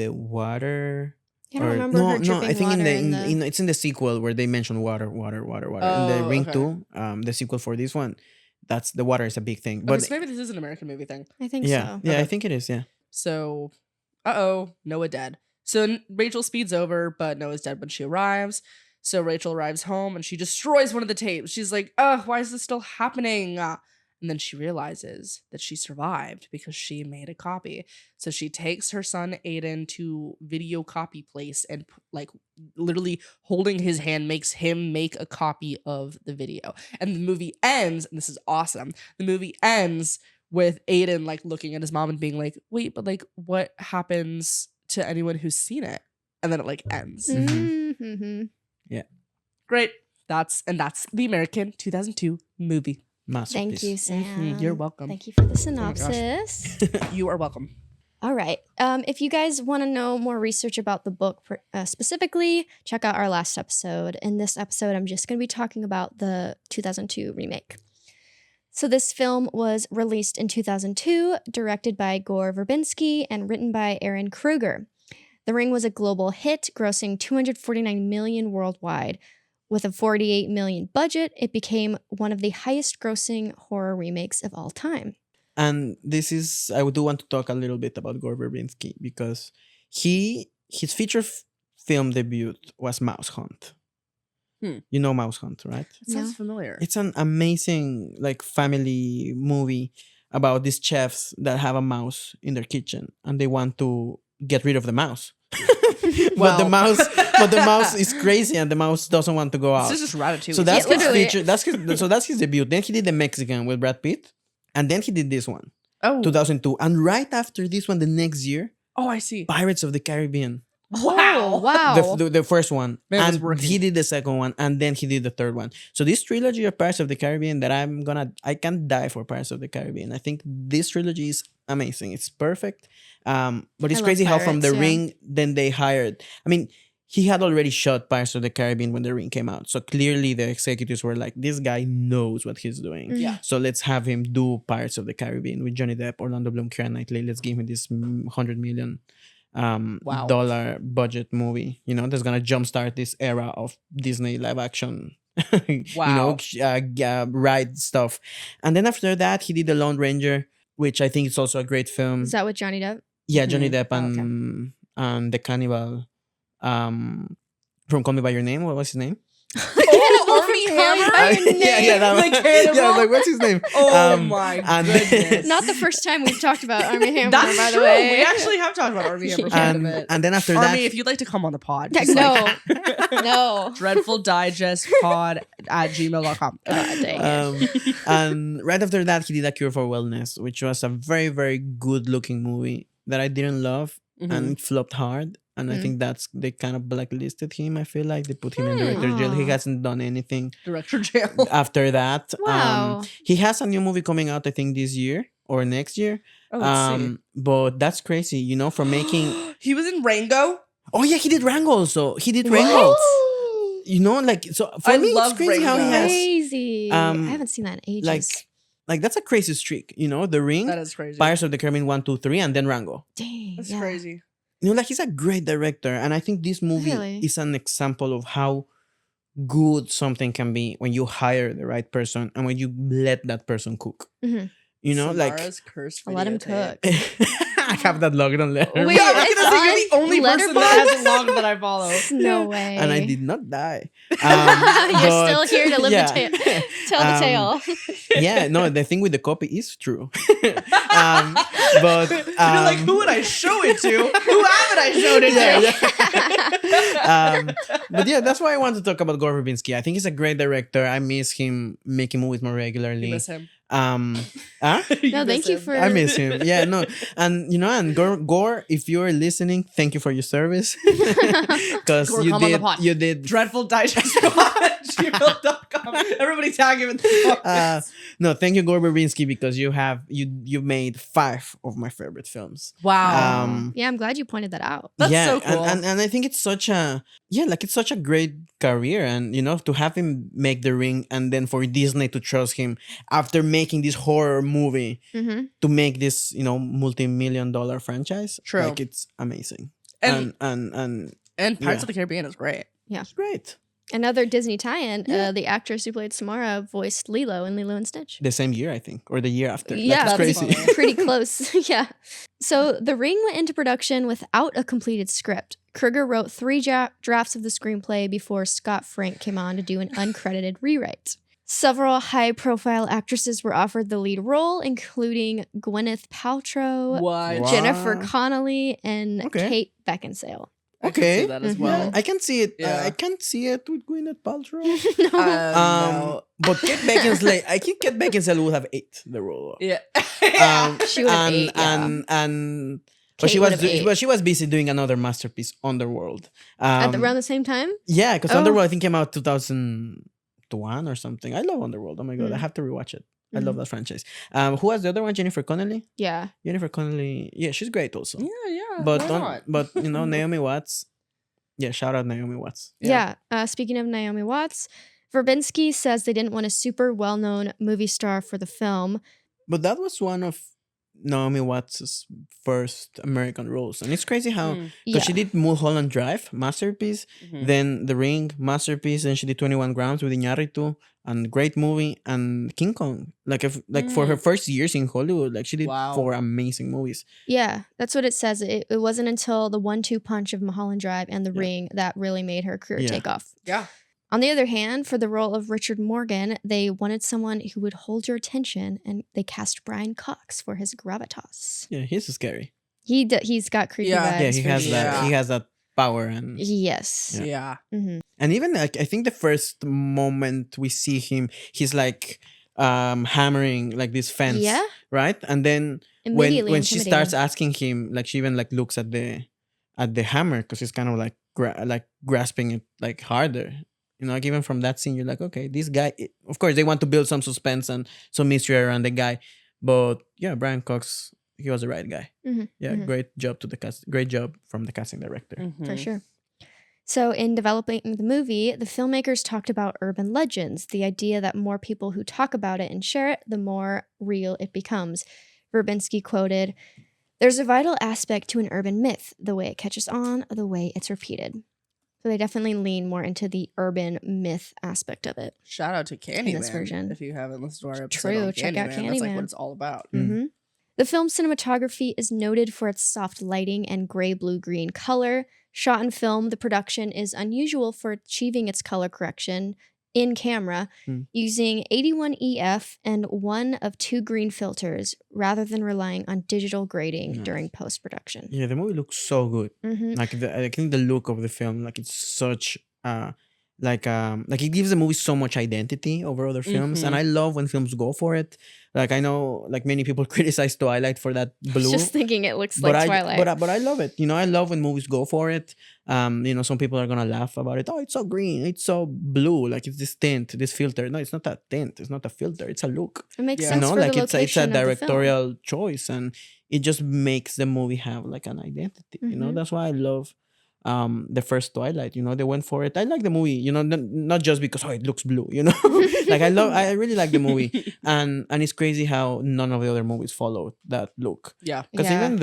water. I don't Or- remember her dripping I think water it's in the sequel where they mention water. In the Oh, Ring okay. 2, the sequel for this one, that's the water is a big thing. Okay, But so maybe this is an American movie thing. I think yeah, so. yeah, I Okay. think it is. Yeah. So, Noah dead. So Rachel speeds over, but Noah's dead when she arrives. So Rachel arrives home and she destroys one of the tapes. She's like, "Ugh, why is this still happening?" And then she realizes that she survived because she made a copy. So she takes her son Aiden to video copy place and like literally holding his hand makes him make a copy of the video. And the movie ends, and this is awesome. The movie ends with Aiden like looking at his mom and being like, "Wait, but like what happens to anyone who's seen it?" And then it like ends. Mm-hmm. Great. That's the American 2002 movie. Thank you, Sam. You're welcome. Thank you for the my gosh. synopsis. You are welcome. All right. If you guys want to know more research about the book specifically, check out our last episode. In this episode, I'm just going to be talking about the 2002 remake. So this film was released in 2002, directed by Gore Verbinski and written by Aaron Kruger. The Ring was a global hit, grossing $249 million worldwide. With a $48 million budget, it became one of the highest-grossing horror remakes of all time. And this is, I do want to talk a little bit about Gore Verbinski because his feature film debut was Mouse Hunt. You know Mouse Hunt, right? It sounds familiar. It's an amazing like family movie about these chefs that have a mouse in their kitchen and they want to get rid of the mouse. But the mouse is crazy and the mouse doesn't want to go out. This is just Ratatouille. So that's his literally. feature. That's his debut. Then he did The Mexican with Brad Pitt, and then he did this one, oh 2002. And right after this one, the next year, oh I see. Pirates of the Caribbean, Oh, wow. the first one, Man, it was and working. he did the second one, and then he did the third one. So this trilogy of Pirates of the Caribbean that I can't die for Pirates of the Caribbean. I think this trilogy is amazing. It's perfect. But it's I love crazy how from Pirates, The yeah. Ring, then they hired. I mean, he had already shot Pirates of the Caribbean when The Ring came out. So clearly the executives were like, this guy knows what he's doing. Mhm. Yeah. So let's have him do Pirates of the Caribbean with Johnny Depp, Orlando Bloom, Keira Knightley. Let's give him this $100 million Wow. dollar budget movie. You know, that's gonna jumpstart this era of Disney live action. Wow. Ride stuff. And then after that, he did The Lone Ranger, which I think is also a great film. Is that with Johnny Depp? Yeah, Johnny Mhm. Depp Oh, okay. and the cannibal from Call Me by Your Name. What was his name? Oh, Army Hammer? By Your yeah, that The one. cannibal? Yeah, like what's his name? Oh my and- goodness. Not the first time we've talked about Army Hammer, That's by the true. way. We actually have talked about Army Hammer quite a and, bit. and then after Army, that, if you'd like to come on the pod, Heck, just no. like No. Dreadful Digest pod at gmail.com. God dang it. and right after that, he did A Cure for Wellness, which was a very, very good looking movie that I didn't love and it flopped hard. And I Mm. think they kind of blacklisted him. I feel like they put him in director jail. He Aw. hasn't done anything Director jail. after that. Wow. He has a new movie coming out, I think, this year or next year. Oh, let's see. But that's crazy, you know, for making. He was in Rango. Oh yeah, he did Rango also. He did What? Rango. You know, like so for I me, love it's crazy how he Rango. has Crazy. um, I haven't seen that in ages. like that's a crazy streak. You know, The Ring, That is crazy. Pirates of the Caribbean 1, 2, 3, and then Rango. Dang. That's yeah. crazy. You know, like he's a great director, and I think this movie Really? is an example of how good something can be when you hire the right person and when you let that person cook. Mhm. You know, Samara's cursed I'll let him videotape. cook. I have that logged on letter. Wait, Yeah, I was it's gonna say you're the on only person that Letterboxd? has it logged that I follow. No way. And I did not die. You're still but- here to live yeah. the tale. Tell the tale. Yeah, no, the thing with the copy is true. But You're like, who would I show it to? Who haven't I showed it to? but yeah, that's why I want to talk about Gore Verbinski. I think he's a great director. I miss him making movies more regularly. You miss him. No, thank you for. I miss him. Yeah, no, and you know, and Gore, if you're listening, thank you for your service because Gore, come on the pod. you did. Dreadful Digest at gmail.com. Everybody tag him in the comments. No, thank you, Gore Verbinski, because you made 5 of my favorite films. Wow. Yeah, I'm glad you pointed that out. That's yeah, so cool. and I think it's such a it's such a great career, and you know, to have him make The Ring, and then for Disney to trust him after making this horror movie Mm-hmm. to make this, you know, multi-million-dollar franchise. True. Like it's amazing. And And Pirates yeah. of the Caribbean is great. it's great. Another Disney tie-in. Yeah. The actress who played Samara voiced Lilo in Lilo and Stitch. The same year, I think, or the year after. Yeah, Like, it's that's crazy. funny. Pretty close. Yeah. So The Ring went into production without a completed script. Kruger wrote 3 drafts of the screenplay before Scott Frank came on to do an uncredited rewrite. Several high-profile actresses were offered the lead role, including Gwyneth Paltrow, What? Wow. Jennifer Connelly, and Okay. Kate Beckinsale. I can see Okay. that as Mhm. well. I can see it. Yeah. I can see it with Gwyneth Paltrow. No. No. But Kate Beckinsale, I think Kate Beckinsale would have ate the role. Yeah. She would have ate, yeah. And but Kate she would was have ate. but she was busy doing another masterpiece, Underworld. Around the same time? Yeah, because Oh. Underworld I think came out 2001 or something. I love Underworld. Oh my god, I Mm. have to rewatch it. I Mhm. love that franchise. Who was the other one? Jennifer Connelly. Yeah. Jennifer Connelly. Yeah, she's great also. Yeah. But why not? but you know Naomi Watts. Yeah, shout out Naomi Watts. Yeah. Speaking of Naomi Watts, Verbinski says they didn't want a super well-known movie star for the film. But that was one of Naomi Watts' first American roles, and it's crazy how Mm. because she did Mulholland Drive, masterpiece, Mhm. then The Ring, masterpiece, then she did 21 Grams with Iñárritu, and great movie, and King Kong. Like for her first years in Hollywood, like she did Wow. 4 amazing movies. Yeah, that's what it says. It wasn't until the 1-2 punch of Mulholland Drive and The Yeah. Ring that really made her career Yeah. take off. Yeah. On the other hand, for the role of Richard Morgan, they wanted someone who would hold your attention, and they cast Brian Cox for his gravitas. Yeah, he's scary. He's got creepy Yeah. vibes. Yeah, he for has sure. that. Yeah. He has that power, and Yes. Yeah. hmm and even like I think the first moment we see him, he's like hammering like this fence, Yeah. right? And then Immediately when she starts intimidating. asking him, like she even like looks at the hammer because he's kind of like grasping it like harder. You know, like even from that scene, you're like, okay, this guy. Of course, they want to build some suspense and some mystery around the guy, but yeah, Brian Cox, he was the right guy. Mhm, Yeah, mhm. great job to the cast. Great job from the casting director. For Mhm. sure. So, in developing the movie, the filmmakers talked about urban legends, the idea that more people who talk about it and share it, the more real it becomes. Verbinski quoted, "There's a vital aspect to an urban myth, the way it catches on, the way it's repeated." So they definitely lean more into the urban myth aspect of it. Shout out to Candyman. this version. If you haven't listened to our episode True, on check out Candyman, that's like Candyman. what it's all about. Mm. Mhm. The film's cinematography is noted for its soft lighting and gray blue green color. Shot in film, the production is unusual for achieving its color correction in camera Mm. using 81EF and one of 2 green filters rather than relying on digital grading Nice. during post-production. Yeah, the movie looks so good. hmm Like I think the look of the film, like it's such like it gives the movie so much identity over other films, and Mhm. I love when films go for it. Like I know, like many people criticize Twilight for that blue, Just thinking it looks but like I Twilight. but I love it. You know, I love when movies go for it. You know, some people are gonna laugh about it. Oh, it's so green, it's so blue, like it's this tint, this filter. No, it's not a tint, it's not a filter, it's a look. It makes Yeah. sense You know, for like the it's a location of the film. directorial choice, and it just makes the movie have like an identity. You know, Mhm. that's why I love the first Twilight. You know, they went for it. I like the movie. You know, not just because it looks blue. You know, like I really like the movie, and it's crazy how none of the other movies followed that look. Yeah. Because Yeah. even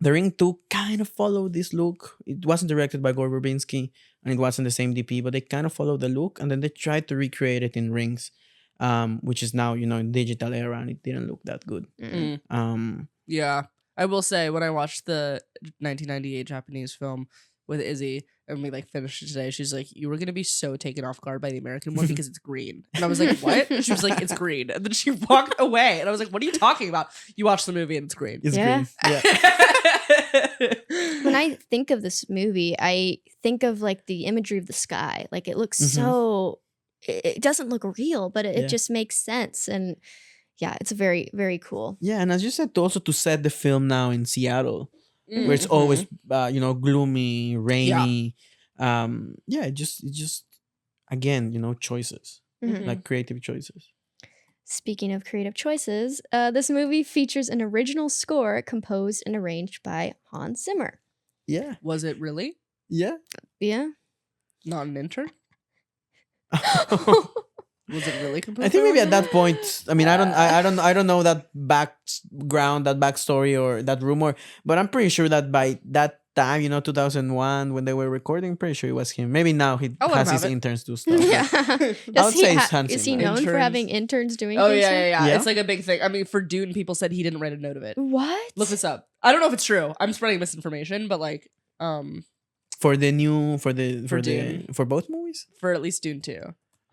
The Ring 2 kind of followed this look. It wasn't directed by Gore Verbinski, and it wasn't the same DP, but they kind of followed the look, and then they tried to recreate it in Rings, which is now, you know, in digital era, and it didn't look that good. Mm. Mm. Yeah. I will say, when I watched the 1998 Japanese film with Izzy, and we like finished it today, she's like, "You were gonna be so taken off guard by the American one because it's green." And I was like, "What?" And she was like, "It's green." And then she walked away, and I was like, "What are you talking about? You watched the movie and it's green." It's Yeah. green. Yeah. When I think of this movie, I think of like the imagery of the sky. Like it looks Mhm. so, it doesn't look real, but it Yeah. just makes sense. And yeah, it's very, very cool. Yeah, and as you said, also to set the film now in Seattle, where it's Mhm. always you know, gloomy, rainy. Yeah, it just again, you know, choices, Mhm. like creative choices. Speaking of creative choices, this movie features an original score composed and arranged by Hans Zimmer. Yeah, Was it really yeah. Yeah. not an intern? Was it really I composed? think by maybe at Hans that point, I mean, I don't know that background, that backstory, or that rumor, but I'm pretty sure that by that time, 2001 when they were recording. Pretty sure it was him. Maybe now he I'll let has him his have it. interns do stuff. Yeah. I would say it's Hans Is he Zimmer. known for Interns. having interns doing Oh things? yeah. Yeah? It's like a big thing. I mean, for Dune, people said he didn't write a note of it. What? Look this up. I don't know if it's true. I'm spreading misinformation, but like, For the new for the For for the Dune. for both movies. for at least Dune 2.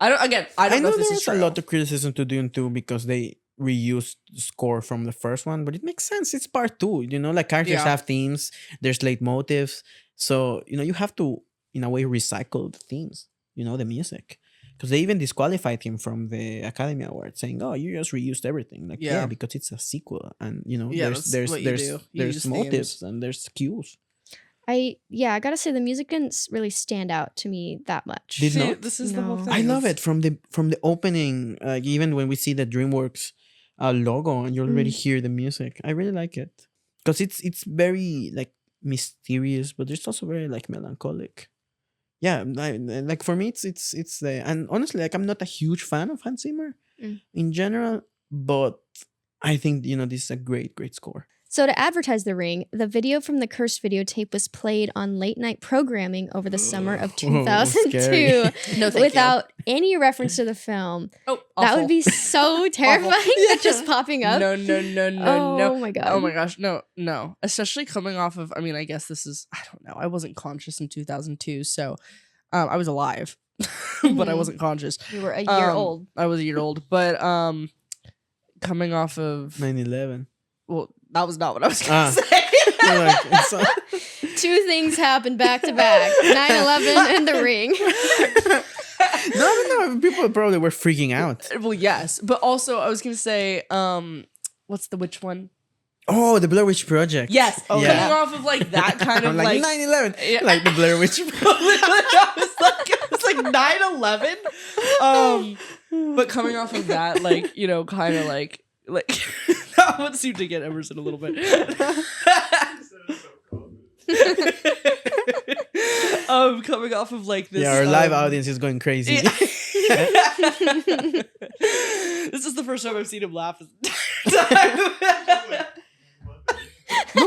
I don't I know know if this is there's true. a lot of criticism to Dune 2 because they reused the score from the first one, but it makes sense. It's part 2. Like characters Yeah. have themes, there's leitmotifs. So, you have to, in a way, recycle the themes, the music. Because they even disqualified him from the Academy Award, saying, "Oh, you just reused everything." Like, Yeah. because it's a sequel, and Yeah, that's what you do. You there's use motives themes. and there's cues. I gotta say the music didn't really stand out to me that much. Did See, not? this is the whole No. thing. I love It's- it from the opening. Even when we see the DreamWorks logo, and you already hear the music. I really like it because it's very like mysterious, but it's also very like melancholic. Yeah, like for me, it's the and honestly, like I'm not a huge fan of Hans Zimmer in general, but I think this is a great score. So to advertise The Ring, the video from the cursed videotape was played on late night programming over the summer of 2002 scary. No, thank you. without any reference to the film. Oh, That awful. would be so terrifying that just popping up. No. Oh my god. Oh my gosh, no. Especially coming off of, I mean, I guess this is, I don't know. I wasn't conscious in 2002, so I was alive, but I Mhm. wasn't conscious. You were a year old. I was a year old, but coming off of, 9/11. well, that was not what I was going to Ah. say. You're like, it's, Two things happened back to back. 9/11 and The Ring. no, people probably were freaking out. Well, yes, but also I was going to say, what's the which one? Oh, the Blair Witch Project. Yes, Oh, coming yeah. off of like that kind of I'm like 9/11, Yeah. like the Blair Witch. it was like 9/11. But coming off of that, like, kind of like that would seem to get Emerson a little bit. Coming off of like this. Yeah, our live audience is going crazy. Yeah. This is the first time I've seen him laugh. No,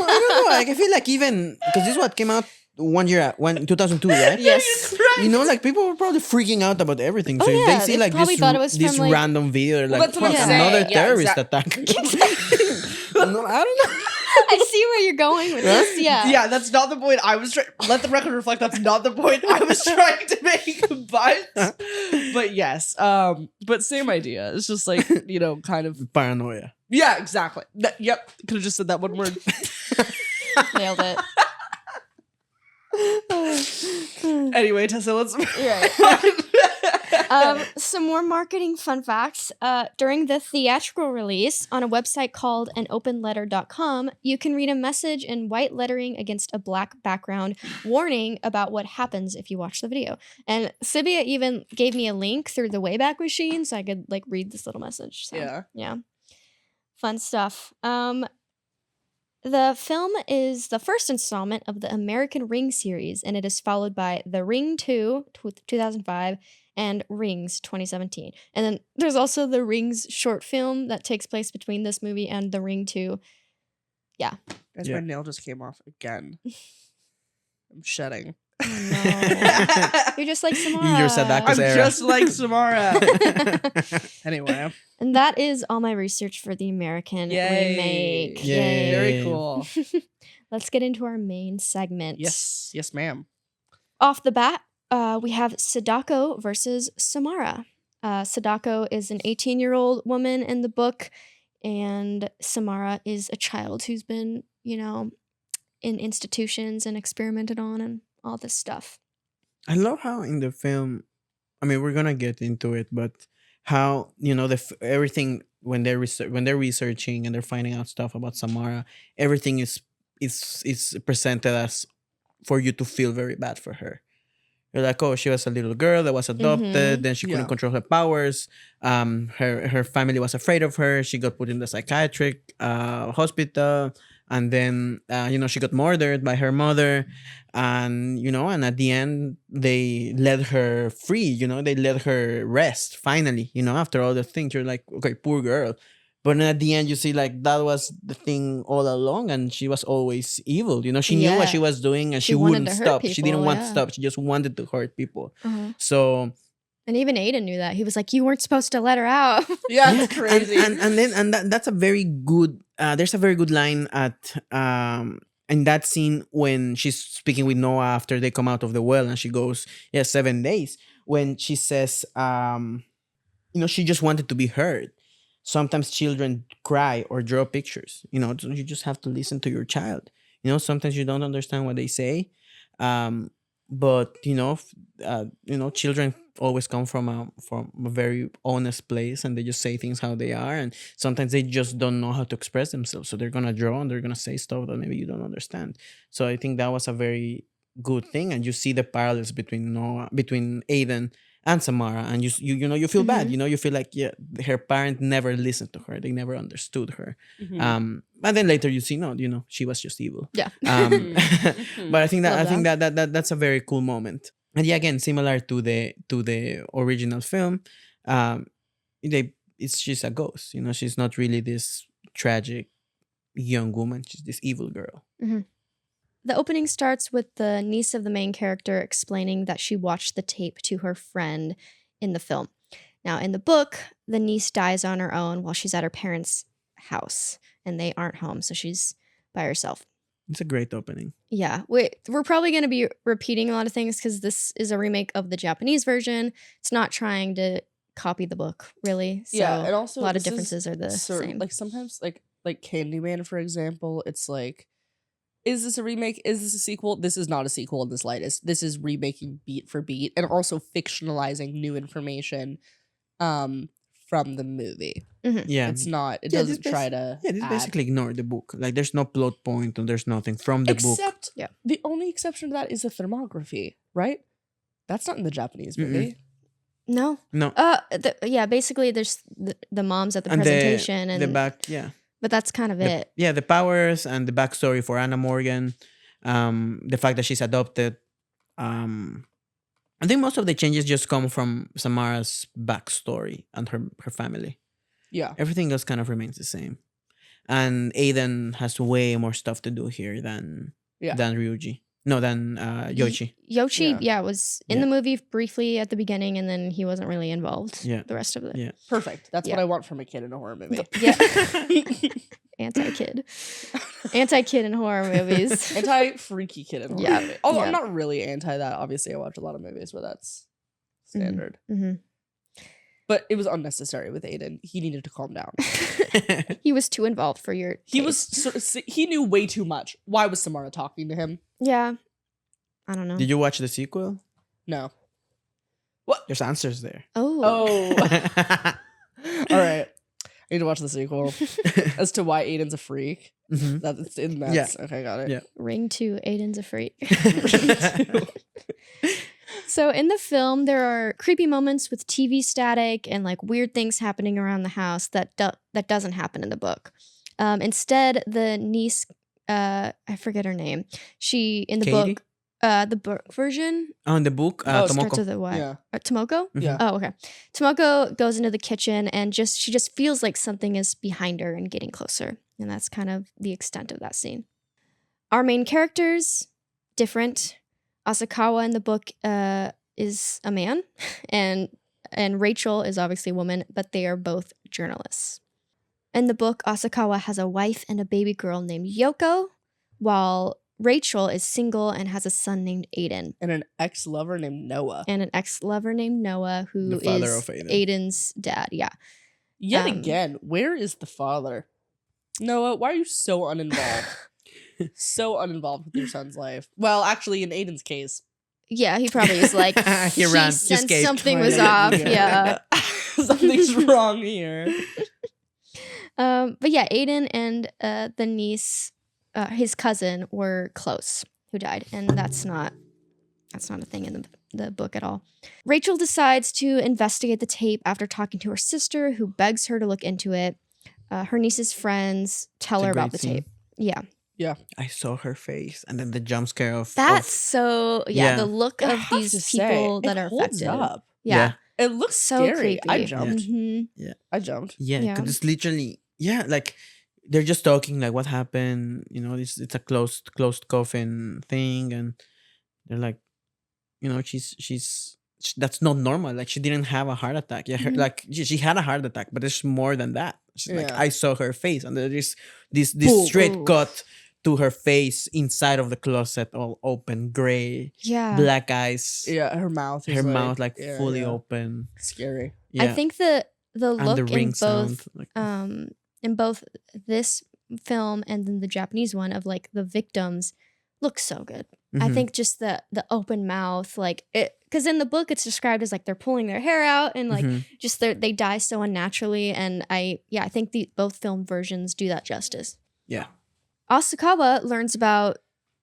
I don't know. Like I feel like even because this is what came out 2002, right? Yes. Like people were probably freaking out about everything. So Oh, if yeah, they see they like probably thought it was this from, like- random video, they're Well, like, that's what "Fuck, I'm another saying. Yeah, terrorist exact- attack." No, I don't know. I see where you're going with this. Yeah. Yeah, that's not the point I was trying. Let the record reflect. That's not the point I was trying to make. But yes. But same idea. It's just like kind of. Paranoia. Yeah, exactly. Yep. Could have just said that one word. Nailed it. Anyway, Tessa, let's. Right. Some more marketing fun facts. During the theatrical release on a website called anopenletter.com, you can read a message in white lettering against a black background warning about what happens if you watch the video. And Sibia even gave me a link through the Wayback Machine so I could read this little message. So, Yeah. Fun stuff. The film is the first installment of the American Ring series, and it is followed by The Ring 2, 2005, and Rings 2017. And then there's also the Rings short film that takes place between this movie and The Ring 2. Guys, Yeah. my nail just came off again. I'm shedding. Oh, no. You're just like Samara. You're Sadako. I'm Sarah. just like Samara. Anyway. And that is all my research for the American Yay. remake. Yay. Very cool. Let's get into our main segment. Yes, ma'am. Off the bat, we have Sadako versus Samara. Sadako is an 18-year-old woman in the book, and Samara is a child who's been, in institutions and experimented on and all this stuff. I love how in the film, I mean, we're gonna get into it, but how everything when they're researching and they're finding out stuff about Samara, everything is presented as for you to feel very bad for her. You're like, oh, she was a little girl that was adopted, then she couldn't Yeah. control her powers. Her family was afraid of her. She got put in the psychiatric hospital, and then she got murdered by her mother, and and at the end they let her free. They let her rest finally. After all the things, you're like, okay, poor girl, But then at the end, you see like that was the thing all along, and she was always evil. You know, she knew what she was doing, and She she wanted wouldn't to hurt stop. She didn't people, want to yeah. stop. She just wanted to hurt people. Uh-huh. So And even Aiden knew that. He was like, "You weren't supposed to let her out." Yeah, it's crazy. That's a very good. There's a very good line at in that scene when she's speaking with Noah after they come out of the well, and she goes, "Yeah, 7 days." When she says, she just wanted to be heard. Sometimes children cry or draw pictures. So you just have to listen to your child. Sometimes you don't understand what they say, but children always come from a very honest place, and they just say things how they are, and sometimes they just don't know how to express themselves, so they're gonna draw and they're gonna say stuff that maybe you don't understand. So I think that was a very good thing, and you see the parallels between Aiden and Samara, and you feel bad. You feel like, yeah, her parent never listened to her, they never understood her. And then later you see, no, she was just evil. Yeah. But I think Love that's a very cool moment. And yeah, again, similar to the original film, she's a ghost. She's not really this tragic young woman. She's this evil girl. The opening starts with the niece of the main character explaining that she watched the tape to her friend in the film. Now, in the book, the niece dies on her own while she's at her parents' house, and they aren't home, so she's by herself. It's a great opening. Yeah, we're probably going to be repeating a lot of things because this is a remake of the Japanese version. It's not trying to copy the book, really. So yeah, and also a lot of differences are the same. Like sometimes, like Candyman, for example, it's like, is this a remake? Is this a sequel? This is not a sequel in the slightest. This is remaking beat for beat and also fictionalizing new information from the movie. Yeah, it's not. It doesn't try to. Yeah, they basically ignore the book. Like, there's no plot point and there's nothing from the book. Except, the only exception to that is the thermography, right? That's not in the Japanese movie. No. Basically, there's the moms at the presentation and the back. Yeah. But that's kind of it. Yeah, the powers and the backstory for Anna Morgan, the fact that she's adopted. I think most of the changes just come from Samara's backstory and her family. Yeah. Everything else kind of remains the same. And Aiden has way more stuff to do here than Ryuji. No, than Yoichi. Yoichi, was in the movie briefly at the beginning, and then he wasn't really involved the rest of it. Yeah. Perfect. That's what I want from a kid in a horror movie. Yeah. Anti-kid. Anti-kid in horror movies. Anti-freaky kid in horror movie. Although I'm not really anti that. Obviously, I watch a lot of movies where that's standard. But it was unnecessary with Aiden. He needed to calm down. He was too involved for your taste. He knew way too much. Why was Samara talking to him? Yeah. I don't know. Did you watch the sequel? No. What? There's answers there. Oh. All right. I need to watch the sequel as to why Aiden's a freak. That's in that. Yeah. Okay, got it. Yeah. Ring 2, Aiden's a freak. So in the film, there are creepy moments with TV static and like weird things happening around the house that doesn't happen in the book. Instead, the niece, I forget her name. She in the Katie? book, the book version. Oh, in the book, starts Tomoko. with a Y. Yeah. Tomoko? Yeah. Oh, okay. Tomoko goes into the kitchen and she just feels like something is behind her and getting closer. And that's kind of the extent of that scene. Our main characters, different. Asakawa in the book is a man, and Rachel is obviously a woman, but they are both journalists. In the book, Asakawa has a wife and a baby girl named Yoko, while Rachel is single and has a son named Aiden. And an ex-lover named Noah. Who The father is of Aiden. Aiden's dad. Yeah. Yet again, where is the father? Noah, why are you so uninvolved? So uninvolved with your son's life. Well, actually, in Aiden's case. Yeah, he probably is like, He ran. He sensed escaped. something was off. Yeah. Something's wrong here. But yeah, Aiden and the niece, his cousin, were close, who died, and that's not a thing in the book at all. Rachel decides to investigate the tape after talking to her sister, who begs her to look into it. Her niece's friends tell her about the tape. Yeah. Yeah. I saw her face, and then the jump scare of the look of these people that are affected. Up. Yeah. It looks so scary. creepy. I jumped. Mm-hmm. Yeah. I jumped. Yeah, because it's literally yeah, like they're just talking like what happened. It's a closed coffin thing, and they're like, that's not normal. Like she didn't have a heart attack. Yeah, like she had a heart attack, but there's more than that. She's like, Yeah. I saw her face, and there is this Boom. straight Ooh. cut to her face inside of the closet, all open, gray, Yeah. black eyes. Yeah, her mouth is Her mouth like yeah, fully yeah. open. Scary. Yeah. I think the and look the ring in sound. both Like, in both this film and then the Japanese one of like the victims looks so good. I mhm. think just the open mouth, like it, because in the book it's described as like they're pulling their hair out and like Mhm. just they die so unnaturally. And I think both film versions do that justice. Yeah. Asakawa learns about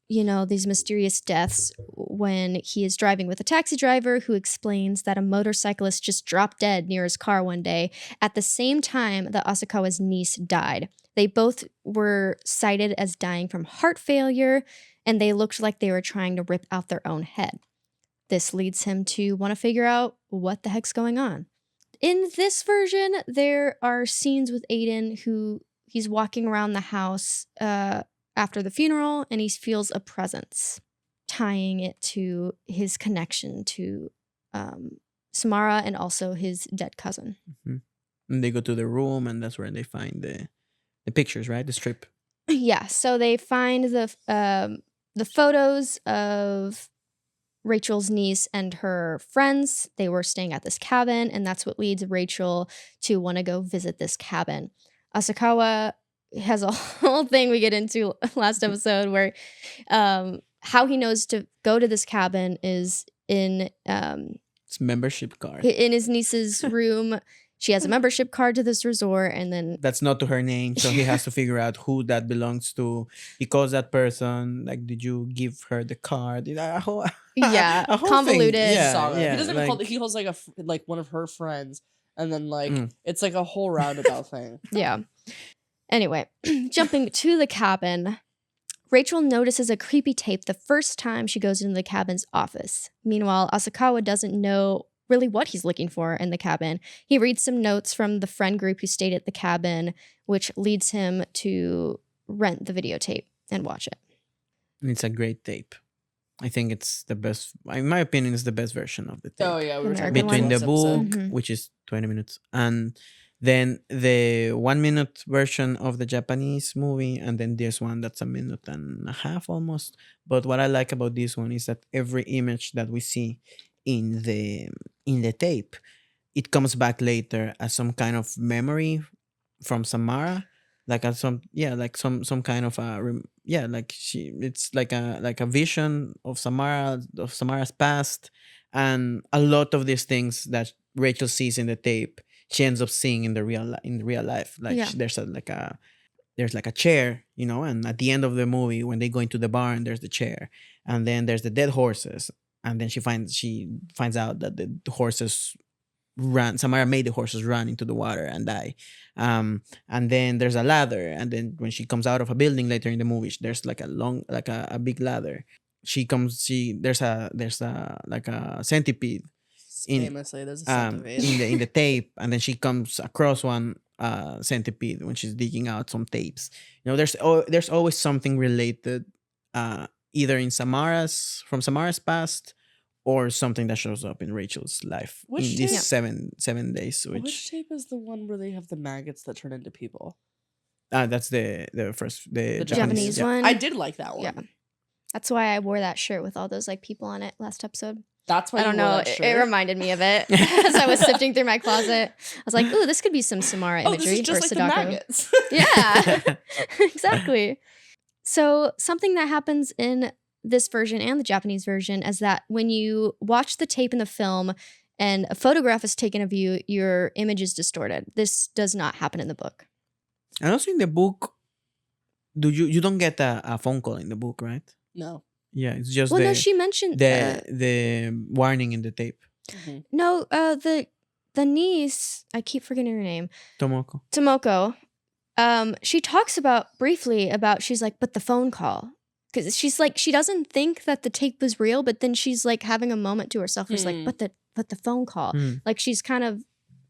these mysterious deaths when he is driving with a taxi driver who explains that a motorcyclist just dropped dead near his car one day at the same time that Asakawa's niece died. They both were cited as dying from heart failure, and they looked like they were trying to rip out their own head. This leads him to want to figure out what the heck's going on. In this version, there are scenes with Aiden who he's walking around the house after the funeral, and he feels a presence, tying it to his connection to Samara and also his dead cousin. Mhm. And they go to the room, and that's where they find the pictures, right? The strip. Yeah, so they find the photos of Rachel's niece and her friends. They were staying at this cabin, and that's what leads Rachel to want to go visit this cabin. Asakawa has a whole thing we get into last episode where how he knows to go to this cabin is in It's membership card. in his niece's room. She has a membership card to this resort, and then That's not to her name, so he has to figure out who that belongs to. He calls that person. Like, did you give her the card? A whole thing. convoluted. Yeah, Saw that. yeah. He doesn't like, call. He calls like one of her friends, and then like Mm. it's like a whole roundabout thing. Yeah. Anyway, jumping to the cabin, Rachel notices a creepy tape the first time she goes into the cabin's office. Meanwhile, Asakawa doesn't know really what he's looking for in the cabin. He reads some notes from the friend group who stayed at the cabin, which leads him to rent the videotape and watch it. It's a great tape. I think it's the best. In my opinion, it's the best version of the tape. Oh yeah, we were talking American about Between the last episode. book, Mhm. which is 20 minutes, and then the 1 minute version of the Japanese movie, and then this one that's a minute and a half almost. But what I like about this one is that every image that we see in the tape, it comes back later as some kind of memory from Samara, like as some kind of it's like a vision of Samara's past, and a lot of these things that Rachel sees in the tape, she ends up seeing in the real life. Like Yeah. there's like a chair, and at the end of the movie when they go into the barn, there's the chair, and then there's the dead horses, and then she finds out that the horses Samara made the horses run into the water and die. And then there's a ladder, and then when she comes out of a building later in the movie, there's like a big ladder. There's a like a centipede Famously, there's a centipede. in the tape, and then she comes across one centipede when she's digging out some tapes. There's always something related, either in from Samara's past, or something that shows up in Rachel's life Which in these tape? 7 days. Which tape is the one where they have the maggots that turn into people? That's the The Japanese yeah. one. I did like that one. Yeah. That's why I wore that shirt with all those like people on it last episode. That's why I don't you wore know. that It shirt? reminded me of it as I was sifting through my closet. I was like, "Ooh, this could be some Samara Oh, imagery this is just or like the Sadako." maggots. Yeah, exactly. So something that happens in this version and the Japanese version is that when you watch the tape in the film and a photograph is taken of you, your image is distorted. This does not happen in the book. And also in the book, you don't get a phone call in the book, right? No. Yeah, it's just Well, no, she mentioned the warning in the tape. Mhm. no. The niece, I keep forgetting her name, Tomoko. she talks briefly about she's like, but the phone call. Because she's like, she doesn't think that the tape was real, but then she's like having a moment to herself where she's like, but the phone call. Hmm. Like she's kind of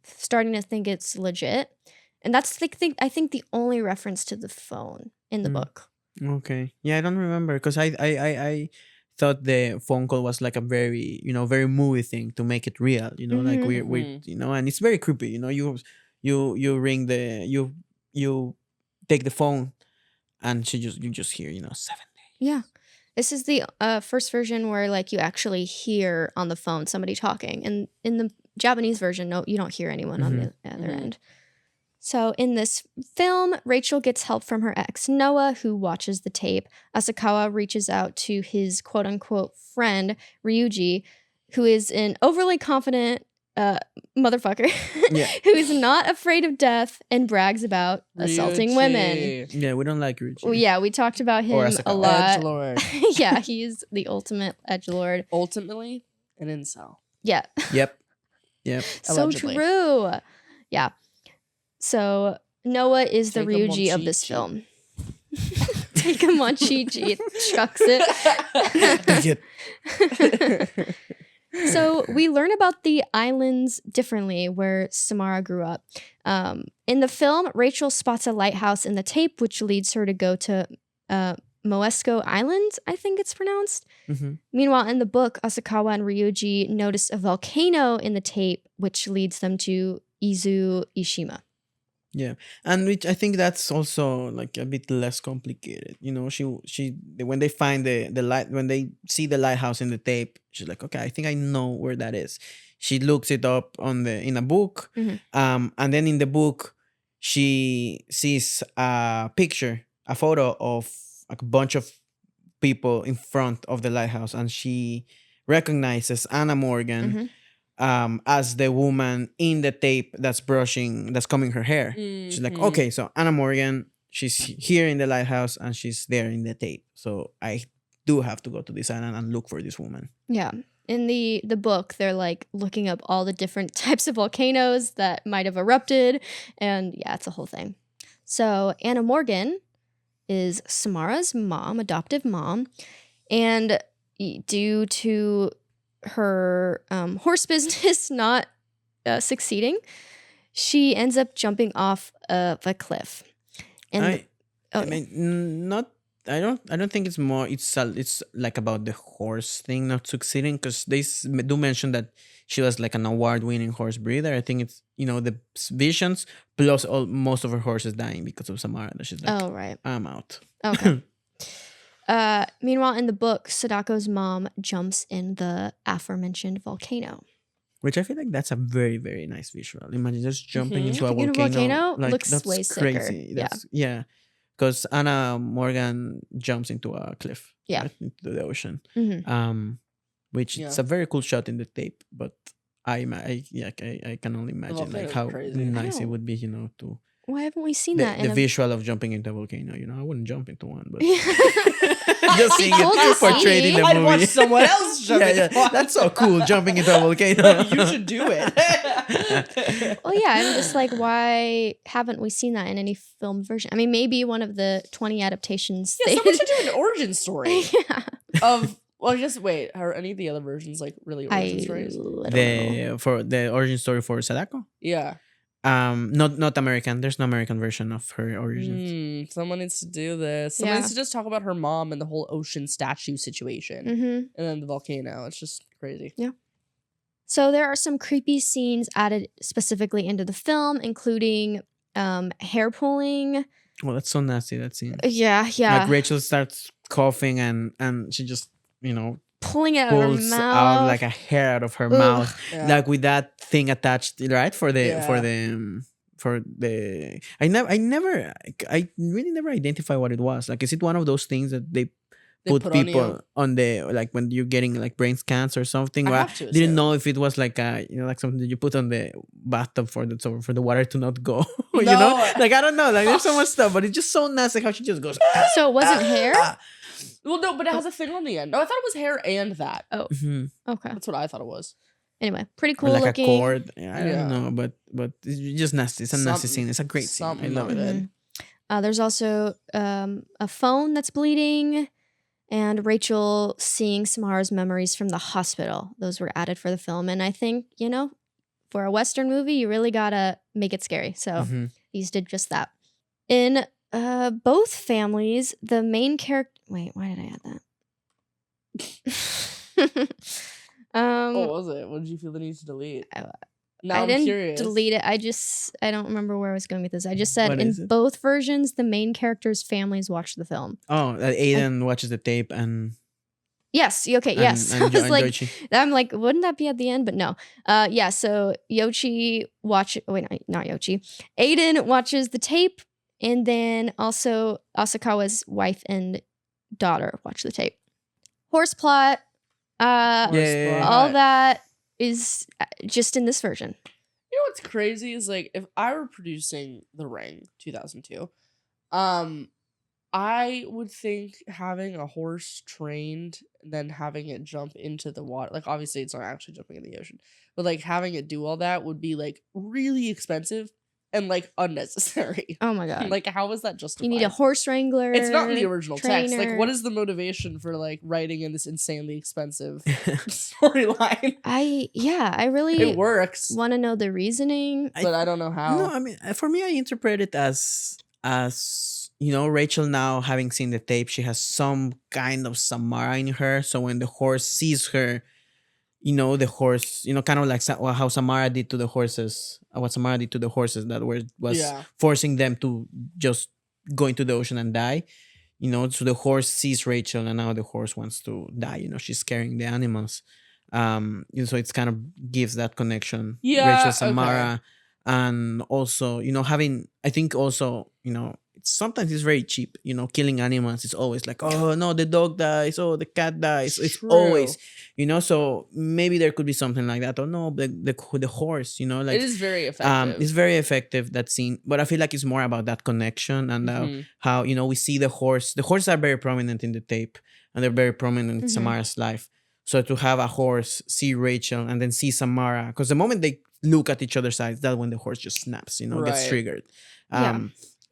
starting to think it's legit. And that's I think the only reference to the phone in the Mm. book. Okay. Yeah, I don't remember because I thought the phone call was like a very, very movie thing to make it real, like Mhm. we Mhm. and it's very creepy, you ring you take the phone and you just hear, 7 days. Yeah. This is the first version where like you actually hear on the phone somebody talking. And in the Japanese version, no, you don't hear anyone on the other Mhm. end. So in this film, Rachel gets help from her ex, Noah, who watches the tape. Asakawa reaches out to his quote-unquote friend, Ryuji, who is an overly confident motherfucker Yeah. who is not afraid of death and brags about assaulting women. Ryuji. Yeah, we don't like Richie. Well, yeah, we talked about Or him a Asakawa. lot. Edgelord. Yeah, he's the ultimate edgelord. Ultimately, an incel. Yeah. Yep. So Allegedly. true. Yeah. So Noah is the Take a Ryuji of this Monchichi. film. Take a Monchichi. It chucks it. So we learn about the islands differently where Samara grew up. In the film, Rachel spots a lighthouse in the tape, which leads her to go to Moesco Island, I think it's pronounced. Mm-hmm. Meanwhile, in the book, Asakawa and Ryuji notice a volcano in the tape, which leads them to Izu Ishima. Yeah, and which I think that's also like a bit less complicated. She when they find the light, when they see the lighthouse in the tape, she's like, okay, I think I know where that is. She looks it up in a book, Mhm. and then in the book, she sees a picture, a photo of like a bunch of people in front of the lighthouse, and she recognizes Anna Morgan. Mhm. As the woman in the tape that's combing her hair. She's like, Mhm. okay, so Anna Morgan, she's here in the lighthouse and she's there in the tape. So I do have to go to this island and look for this woman. Yeah. In the book, they're like looking up all the different types of volcanoes that might have erupted. And yeah, it's a whole thing. So Anna Morgan is Samara's mom, adoptive mom. And due to her horse business not succeeding, she ends up jumping off of a cliff. And I mean, not. I don't think it's more. It's like about the horse thing not succeeding because they do mention that she was like an award-winning horse breeder. I think it's the visions plus most of her horses dying because of Samara. That she's like, oh, right. I'm out. Okay. Meanwhile, in the book, Sadako's mom jumps in the aforementioned volcano. Which I feel like that's a very, very nice visual. Imagine just jumping Mhm. into a Jumping in a volcano. volcano Like looks that's way sicker. crazy. Yeah. Yeah. Because Anna Morgan jumps into a cliff. Yeah. Right? Into the ocean. Mhm. Which it's a very cool shot in the tape, but I can only imagine like volcano's how crazy. nice I it know. would be, to Why haven't we seen the, that? the visual of jumping into a volcano. I wouldn't jump into one, but Just just seeing cool to it portrayed in see. the I'd movie. watch someone else jump yeah, into one. that's so cool, jumping into a volcano. You should do it. Well, yeah, I'm just like, why haven't we seen that in any film version? I mean, maybe one of the 20 adaptations. Yeah, someone should do an origin story Yeah. of. Well, just wait. Are any of the other versions like really origin stories? For the origin story for Sadako. Yeah. Not American. There's no American version of her origins. Someone needs to do this. Someone Yeah. needs to just talk about her mom and the whole ocean statue situation, Mm-hmm. and then the volcano. It's just crazy. Yeah. So there are some creepy scenes added specifically into the film, including hair pulling. Well, that's so nasty, that scene. Yeah. Like Rachel starts coughing and she just pulling it out of her pulls mouth. out like a hair out of her Ugh. mouth, Yeah. like with that thing attached, right? For the I really never identify what it was. Like, is it one of those things that they put on people you. on the, like when you're getting like brain scans or something? I Well, have to didn't assume. know if it was like like something that you put on the bathtub for the water to not go. No. Like I don't know. Like there's so much stuff, but it's just so nasty how she just goes. So it wasn't hair? Well, no, but it has a thing on the end. No, I thought it was hair and that. Oh, Mhm. okay. That's what I thought it was. Anyway, pretty Or cool like looking. a cord. Yeah, I Yeah. don't know, but it's just nasty. It's a nasty Something- scene. It's a great scene. I something love of it. it. Mhm. There's also a phone that's bleeding, and Rachel seeing Samara's memories from the hospital. Those were added for the film, and I think for a Western movie, you really gotta make it scary. So Mhm. these did just that. In both families, the main character... Wait, why did I add that? What was it? What did you feel the need to delete? Now I I'm didn't curious. delete it. I don't remember where I was going with this. I just said What in is it? both versions, the main characters' families watch the film. Oh, Aiden watches the tape and Yes. Okay. Yes. and I was and like, Yoichi. I'm like, wouldn't that be at the end? But no. Yeah. So Yoichi not Yoichi. Aiden watches the tape, and then also Asakawa's wife and daughter watch the tape. Horse plot. Yeah. All that is just in this version. You know what's crazy is like if I were producing The Ring 2002, I would think having a horse trained and then having it jump into the water, like obviously it's not actually jumping in the ocean, but like having it do all that would be like really expensive and like unnecessary. Oh my god! Like how is that justified? You need a horse wrangler. It's not in the original text. Like trainer. what is the motivation for like writing in this insanely expensive storyline? I really It works, want to know the reasoning. but I don't know how. No, I mean, for me, I interpret it as Rachel now having seen the tape, she has some kind of Samara in her. So when the horse sees her, the horse, kind of like how Samara did to the horses, what Samara did to the horses that was forcing them to just go into the ocean and die. So the horse sees Rachel and now the horse wants to die. She's carrying the animals. So it's kind of gives that connection. Yeah, Rachel, Samara, and also, I think also, sometimes it's very cheap, killing animals is always like, oh no, the dog dies, oh the cat dies. It's always, so maybe there could be something like that. Or no, the horse, like it is very effective. It's very effective, that scene, but I feel like it's more about that connection and how we see the horse. The horses are very prominent in the tape and they're very prominent in Samara's life. So to have a horse see Rachel and then see Samara, because the moment they look at each other's eyes, that's when the horse just snaps, gets triggered.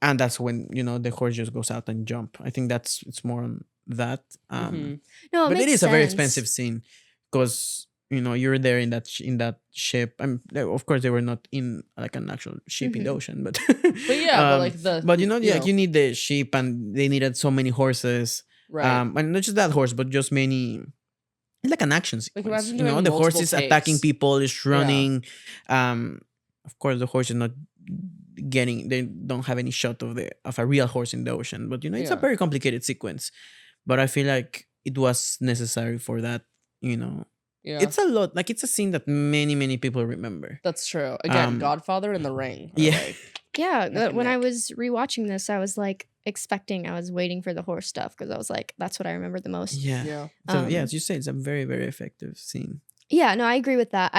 And that's when, the horse just goes out and jump. I think it's more on that. No, but it is sense. a very expensive scene because, you're there in that ship. Of course, they were not in like an actual ship in the ocean, but but like but you need the ship and they needed so many horses. Right. And not just that horse, but just many. It's like an action sequence. Like the horse is attacking people, is running. Of course, the horse is not they don't have any shot of a real horse in the ocean, but it's a very complicated sequence. But I feel like it was necessary for that. It's a lot. Like it's a scene that many people remember. That's true. Again, Godfather and The Ring. When I was rewatching this, I was like I was waiting for the horse stuff because I was like, that's what I remember the most. Yeah. So as you say, it's a very, very effective scene. Yeah, no, I agree with that.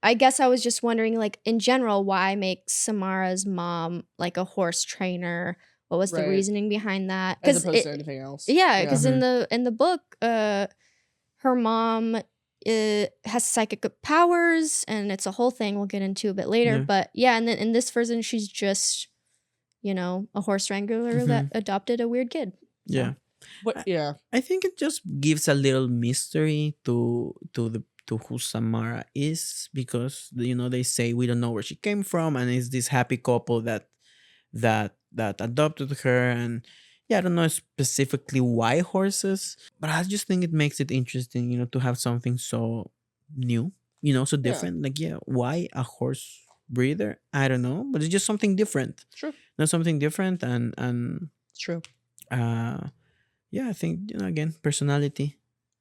I guess I was just wondering, like, in general, why make Samara's mom like a horse trainer? What was the reasoning behind that? As opposed to anything else. Yeah, because in the book, her mom has psychic powers, and it's a whole thing we'll get into a bit later. But and then in this version, she's just a horse wrangler that adopted a weird kid. Yeah. But I think it just gives a little mystery to who Samara is, because they say we don't know where she came from, and it's this happy couple that adopted her. And I don't know specifically why horses, but I just think it makes it interesting, to have something so new, so different. Like why a horse breeder? I don't know, but it's just something different. True. Not something different, and it's true. I think again, personality.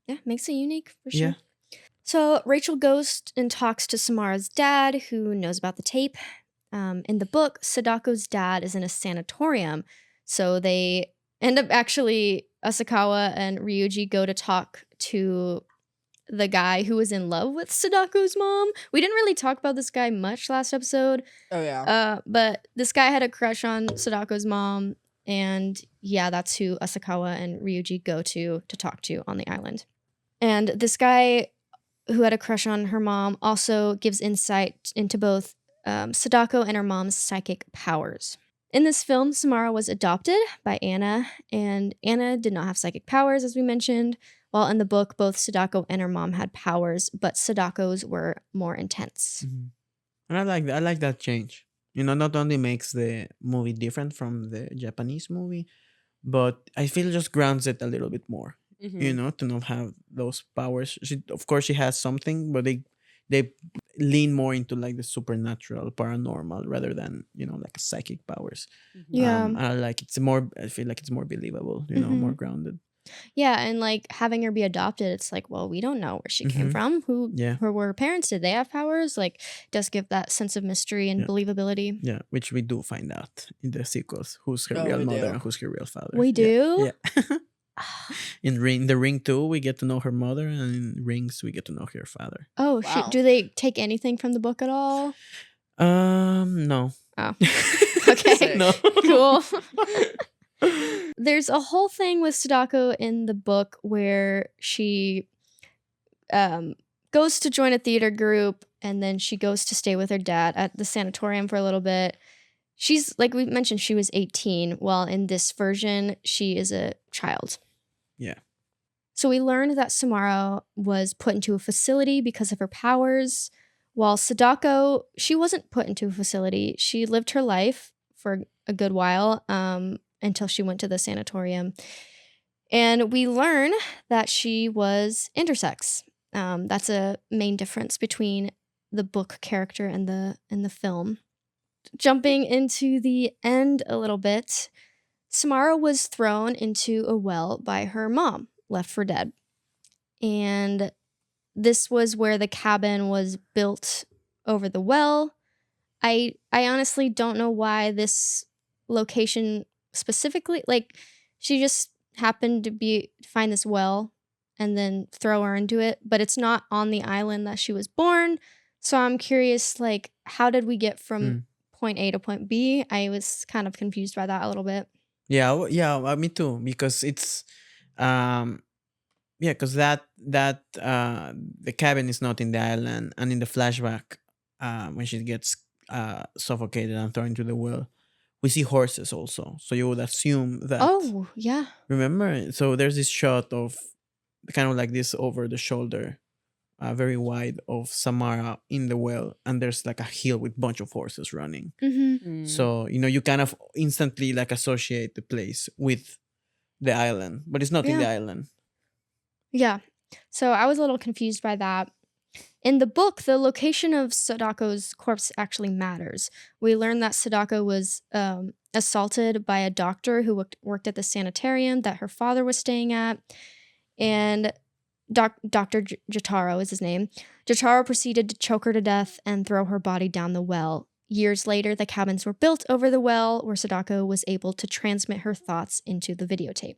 Yeah, makes it unique for sure. Yeah. So Rachel goes and talks to Samara's dad, who knows about the tape. In the book, Sadako's dad is in a sanatorium, so they end up actually, Asakawa and Ryuji go to talk to the guy who was in love with Sadako's mom. We didn't really talk about this guy much last episode. Oh yeah. But this guy had a crush on Sadako's mom, and that's who Asakawa and Ryuji go to talk to on the island. And this guy who had a crush on her mom also gives insight into both Sadako and her mom's psychic powers. In this film, Samara was adopted by Anna, and Anna did not have psychic powers, as we mentioned, while in the book, both Sadako and her mom had powers, but Sadako's were more intense. And I like that change. Not only makes the movie different from the Japanese movie, but I feel just grounds it a little bit more. To not have those powers. Of course, she has something, but they lean more into like the supernatural, paranormal, rather than like psychic powers. Yeah. I like it's more. I feel like it's more believable. More grounded. Yeah, and like having her be adopted, it's like, well, we don't know where she came from. Who were her parents? Did they have powers? Like, does give that sense of mystery and believability. Yeah, which we do find out in the sequels. Who's her Oh, real we mother do. and who's her real father? We do? Yeah. In the Ring 2, we get to know her mother, and in Rings, we get to know her father. Oh, Wow. shoot. Do they take anything from the book at all? No. Oh. Okay. No. Cool. There's a whole thing with Sadako in the book where she goes to join a theater group, and then she goes to stay with her dad at the sanatorium for a little bit. She's, like we mentioned, she was 18, while in this version, she is a child. Yeah. So we learned that Samara was put into a facility because of her powers, while Sadako, she wasn't put into a facility. She lived her life for a good while until she went to the sanatorium. And we learn that she was intersex. That's a main difference between the book character and the film. Jumping into the end a little bit, Samara was thrown into a well by her mom, left for dead. And this was where the cabin was built over the well. I honestly don't know why this location specifically, like, she just happened to find this well and then throw her into it, but it's not on the island that she was born. So I'm curious, like, how did we get from point A to point B? I was kind of confused by that a little bit. Yeah, me too. Because it's, because that the cabin is not in the island, and in the flashback, when she gets suffocated and thrown into the well, we see horses also. So you would assume that. Oh, yeah. Remember? So there's this shot of kind of like this over the shoulder, very wide, of Samara in the well, and there's like a hill with bunch of horses running. So you kind of instantly like associate the place with the island, but it's not in the island. Yeah. So I was a little confused by that. In the book, the location of Sadako's corpse actually matters. We learn that Sadako was assaulted by a doctor who worked at the sanitarium that her father was staying at. And Dr. Jotaro is his name. Jotaro proceeded to choke her to death and throw her body down the well. Years later, the cabins were built over the well where Sadako was able to transmit her thoughts into the videotape.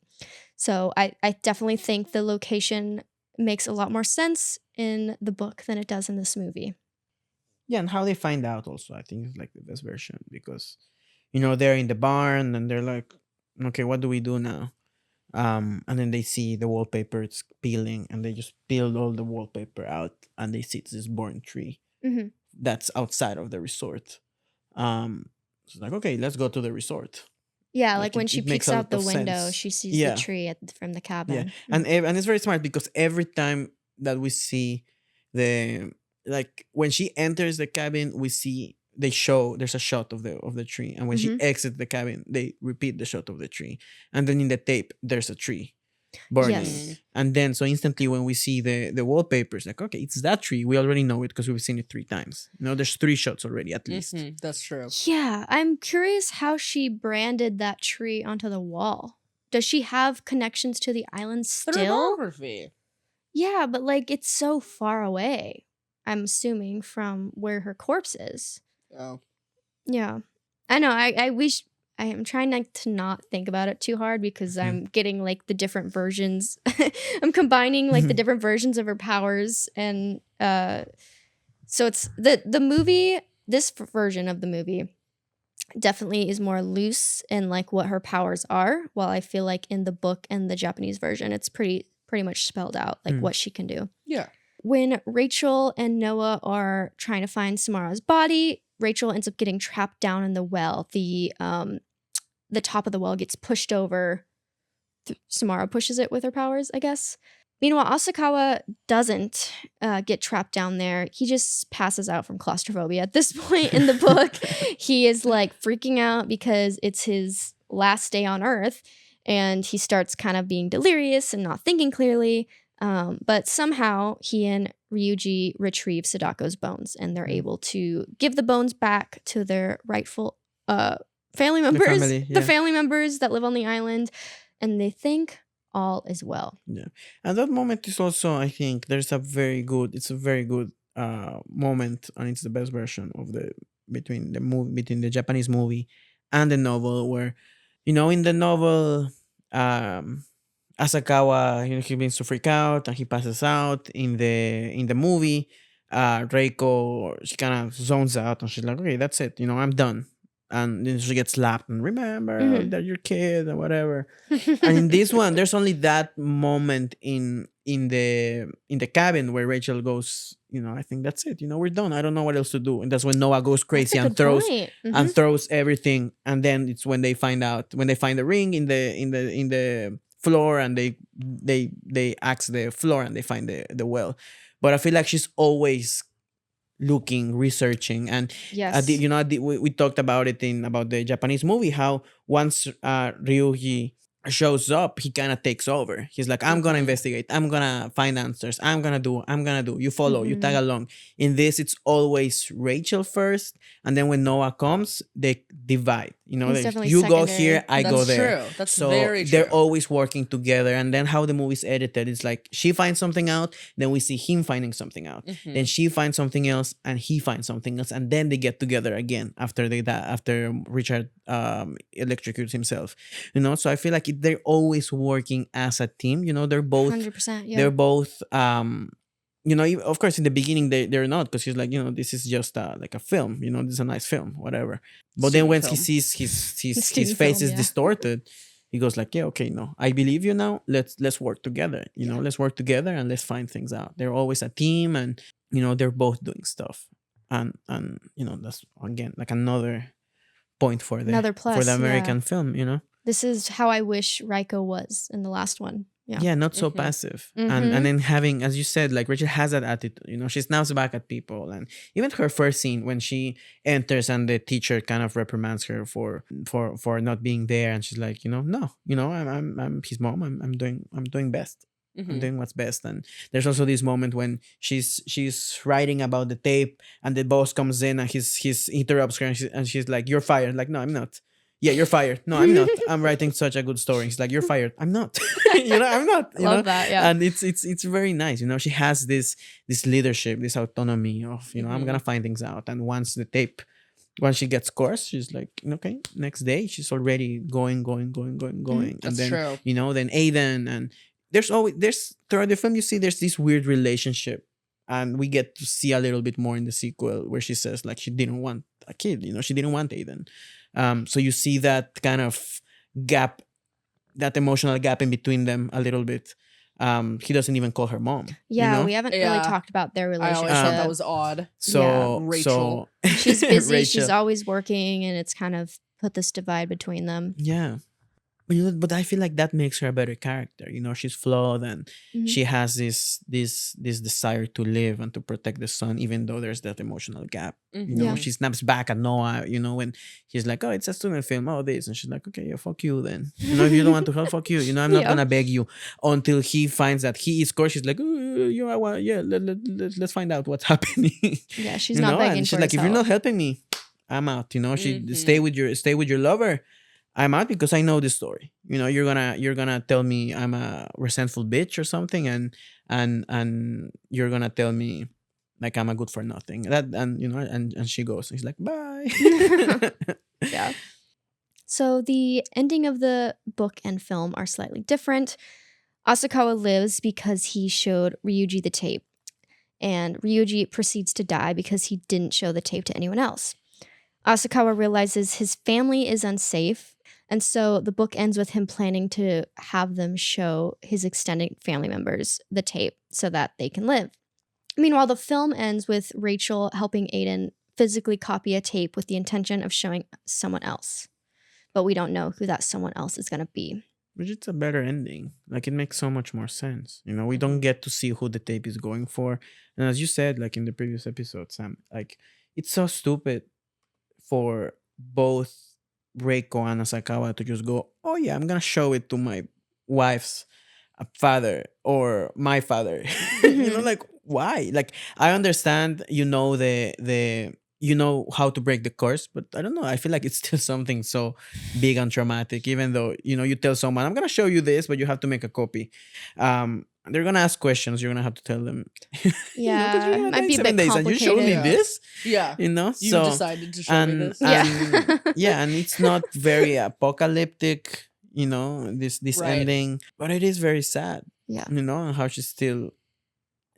So I definitely think the location makes a lot more sense in the book than it does in this movie. Yeah, and how they find out also, I think, is like the best version, because they're in the barn and they're like, okay, what do we do now? And then they see the wallpaper, it's peeling, and they just peel all the wallpaper out, and they see it's this born tree that's outside of the resort. So it's like, okay, let's go to the resort. Yeah, like when she peeks out the window, sense. she sees the tree from the cabin. Yeah, and it's very smart, because every time that we see when she enters the cabin, we see there's a shot of the tree, and when she exits the cabin, they repeat the shot of the tree, and then in the tape there's a tree burning. Yes. And then so instantly when we see the wallpapers, like, okay, it's that tree, we already know it because we've seen it 3 times. There's 3 shots already at least. That's true. Yeah, I'm curious how she branded that tree onto the wall. Does she have connections to the island still? Photography. Yeah, but like it's so far away, I'm assuming, from where her corpse is. Oh. Yeah. I know, I wish I am trying to not think about it too hard, because I'm getting like the different versions. I'm combining like the different versions of her powers, and so it's the movie. This version of the movie definitely is more loose in like what her powers are, while I feel like in the book and the Japanese version, it's pretty much spelled out like what she can do. Yeah. When Rachel and Noah are trying to find Samara's body, Rachel ends up getting trapped down in the well. The top of the well gets pushed over. Samara pushes it with her powers, I guess. Meanwhile, Asakawa doesn't get trapped down there. He just passes out from claustrophobia. At this point in the book, he is like freaking out because it's his last day on Earth, and he starts kind of being delirious and not thinking clearly. But somehow he and Ryuji retrieve Sadako's bones, and they're able to give the bones back to their rightful family members, the family members that live on the island, and they think all is well. Yeah, and that moment is also, I think, it's a very good moment, and it's the best version of the between the Japanese movie and the novel, where in the novel, Asakawa, he begins to freak out and he passes out. In the movie, Reiko, she kind of zones out and she's like, okay, that's it, I'm done. And then she gets slapped and remember that you're kid or whatever. And in this one, there's only that moment in the cabin where Rachel goes, I think that's it. We're done. I don't know what else to do. And that's when Noah goes crazy and throws everything. And then it's when they find the ring in the floor, and they axe the floor and they find the well. But I feel like she's always looking, researching, and yes, we talked about it about the Japanese movie, how once Ryuji shows up, he kind of takes over. He's like, I'm gonna investigate, I'm gonna find answers, I'm gonna do, you follow, you tag along. In this, it's always Rachel first, and then when Noah comes, they divide. You go here, I go there. True. That's so very true. They're always working together. And then how the movie's edited, it's like she finds something out, then we see him finding something out, then she finds something else and he finds something else, and then they get together again after Richard electrocutes himself. So I feel like they're always working as a team. They're both 100%, yeah. They're both of course in the beginning they're not, because he's like, this is just like a film, this is a nice film, whatever. But then when he sees his face is distorted, he goes like, yeah, okay, no, I believe you now, let's work together, let's work together and let's find things out. They're always a team, and they're both doing stuff, and that's again like another point for another plus for the American film. This is how I wish Raiko was in the last one. Yeah, not so passive. And then having, as you said, like Rachel has that attitude, she snaps back at people. And even her first scene when she enters and the teacher kind of reprimands her for not being there, and she's like, no, I'm his mom, I'm doing best. I'm doing what's best. And there's also this moment when she's writing about the tape, and the boss comes in and he interrupts her, and she's like, you're fired. Like, no, I'm not. Yeah, you're fired. No, I'm not. I'm writing such a good story. He's like, you're fired. I'm not. I'm not. Love that, yeah. And it's very nice. She has this leadership, this autonomy of, I'm gonna find things out. And once she gets course, she's like, okay, next day she's already going. That's and then true. Then Aiden, and there's throughout the film you see there's this weird relationship. And we get to see a little bit more in the sequel where she says like she didn't want a kid, she didn't want Aiden. So you see that kind of gap, that emotional gap in between them a little bit. He doesn't even call her mom. Yeah, we haven't really talked about their I relationship. always thought that was odd. So Rachel. She's busy. Rachel. She's always working, and it's kind of put this divide between them. Yeah. But I feel like that makes her a better character. She's flawed, and she has this desire to live and to protect the son, even though there's that emotional gap. She snaps back at Noah, when he's like, oh, it's a student film, oh, this. And she's like, okay, yeah, fuck you then. If you don't want to help, fuck you. I'm not going to beg you, until he finds that he is scored. She's like, let's find out what's happening. Yeah, she's not begging and she's for like, his if you're help. not helping me, I'm out. She stay with your lover. I'm out because I know this story. You're gonna tell me I'm a resentful bitch or something, and you're gonna tell me like I'm a good for nothing. And she goes. He's like, bye. Yeah. So the ending of the book and film are slightly different. Asakawa lives because he showed Ryuji the tape, and Ryuji proceeds to die because he didn't show the tape to anyone else. Asakawa realizes his family is unsafe, and so the book ends with him planning to have them show his extended family members the tape so that they can live. Meanwhile, the film ends with Rachel helping Aiden physically copy a tape with the intention of showing someone else. But we don't know who that someone else is going to be. which it's a better ending. Like it makes so much more sense. You know, we don't get to see who the tape is going for. And as you said, like in the previous episode, Sam, like it's so stupid for both Reiko and Asakawa to just go, oh yeah, I'm gonna show it to my wife's father or my father. You know, like why? Like I understand, you know, the you know how to break the curse, but I don't know. I feel like it's still something so big and traumatic, even though, you know, you tell someone, I'm gonna show you this, but you have to make a copy. They're gonna ask questions, you're gonna have to tell them. Yeah, you know, might be a bit 7 days and you showed me complicated. this, Yeah. you know. You So decided to show me this. Yeah. yeah, and it's not very apocalyptic, you know, this Right. ending, but it is very sad. Yeah. You know, and how she's still,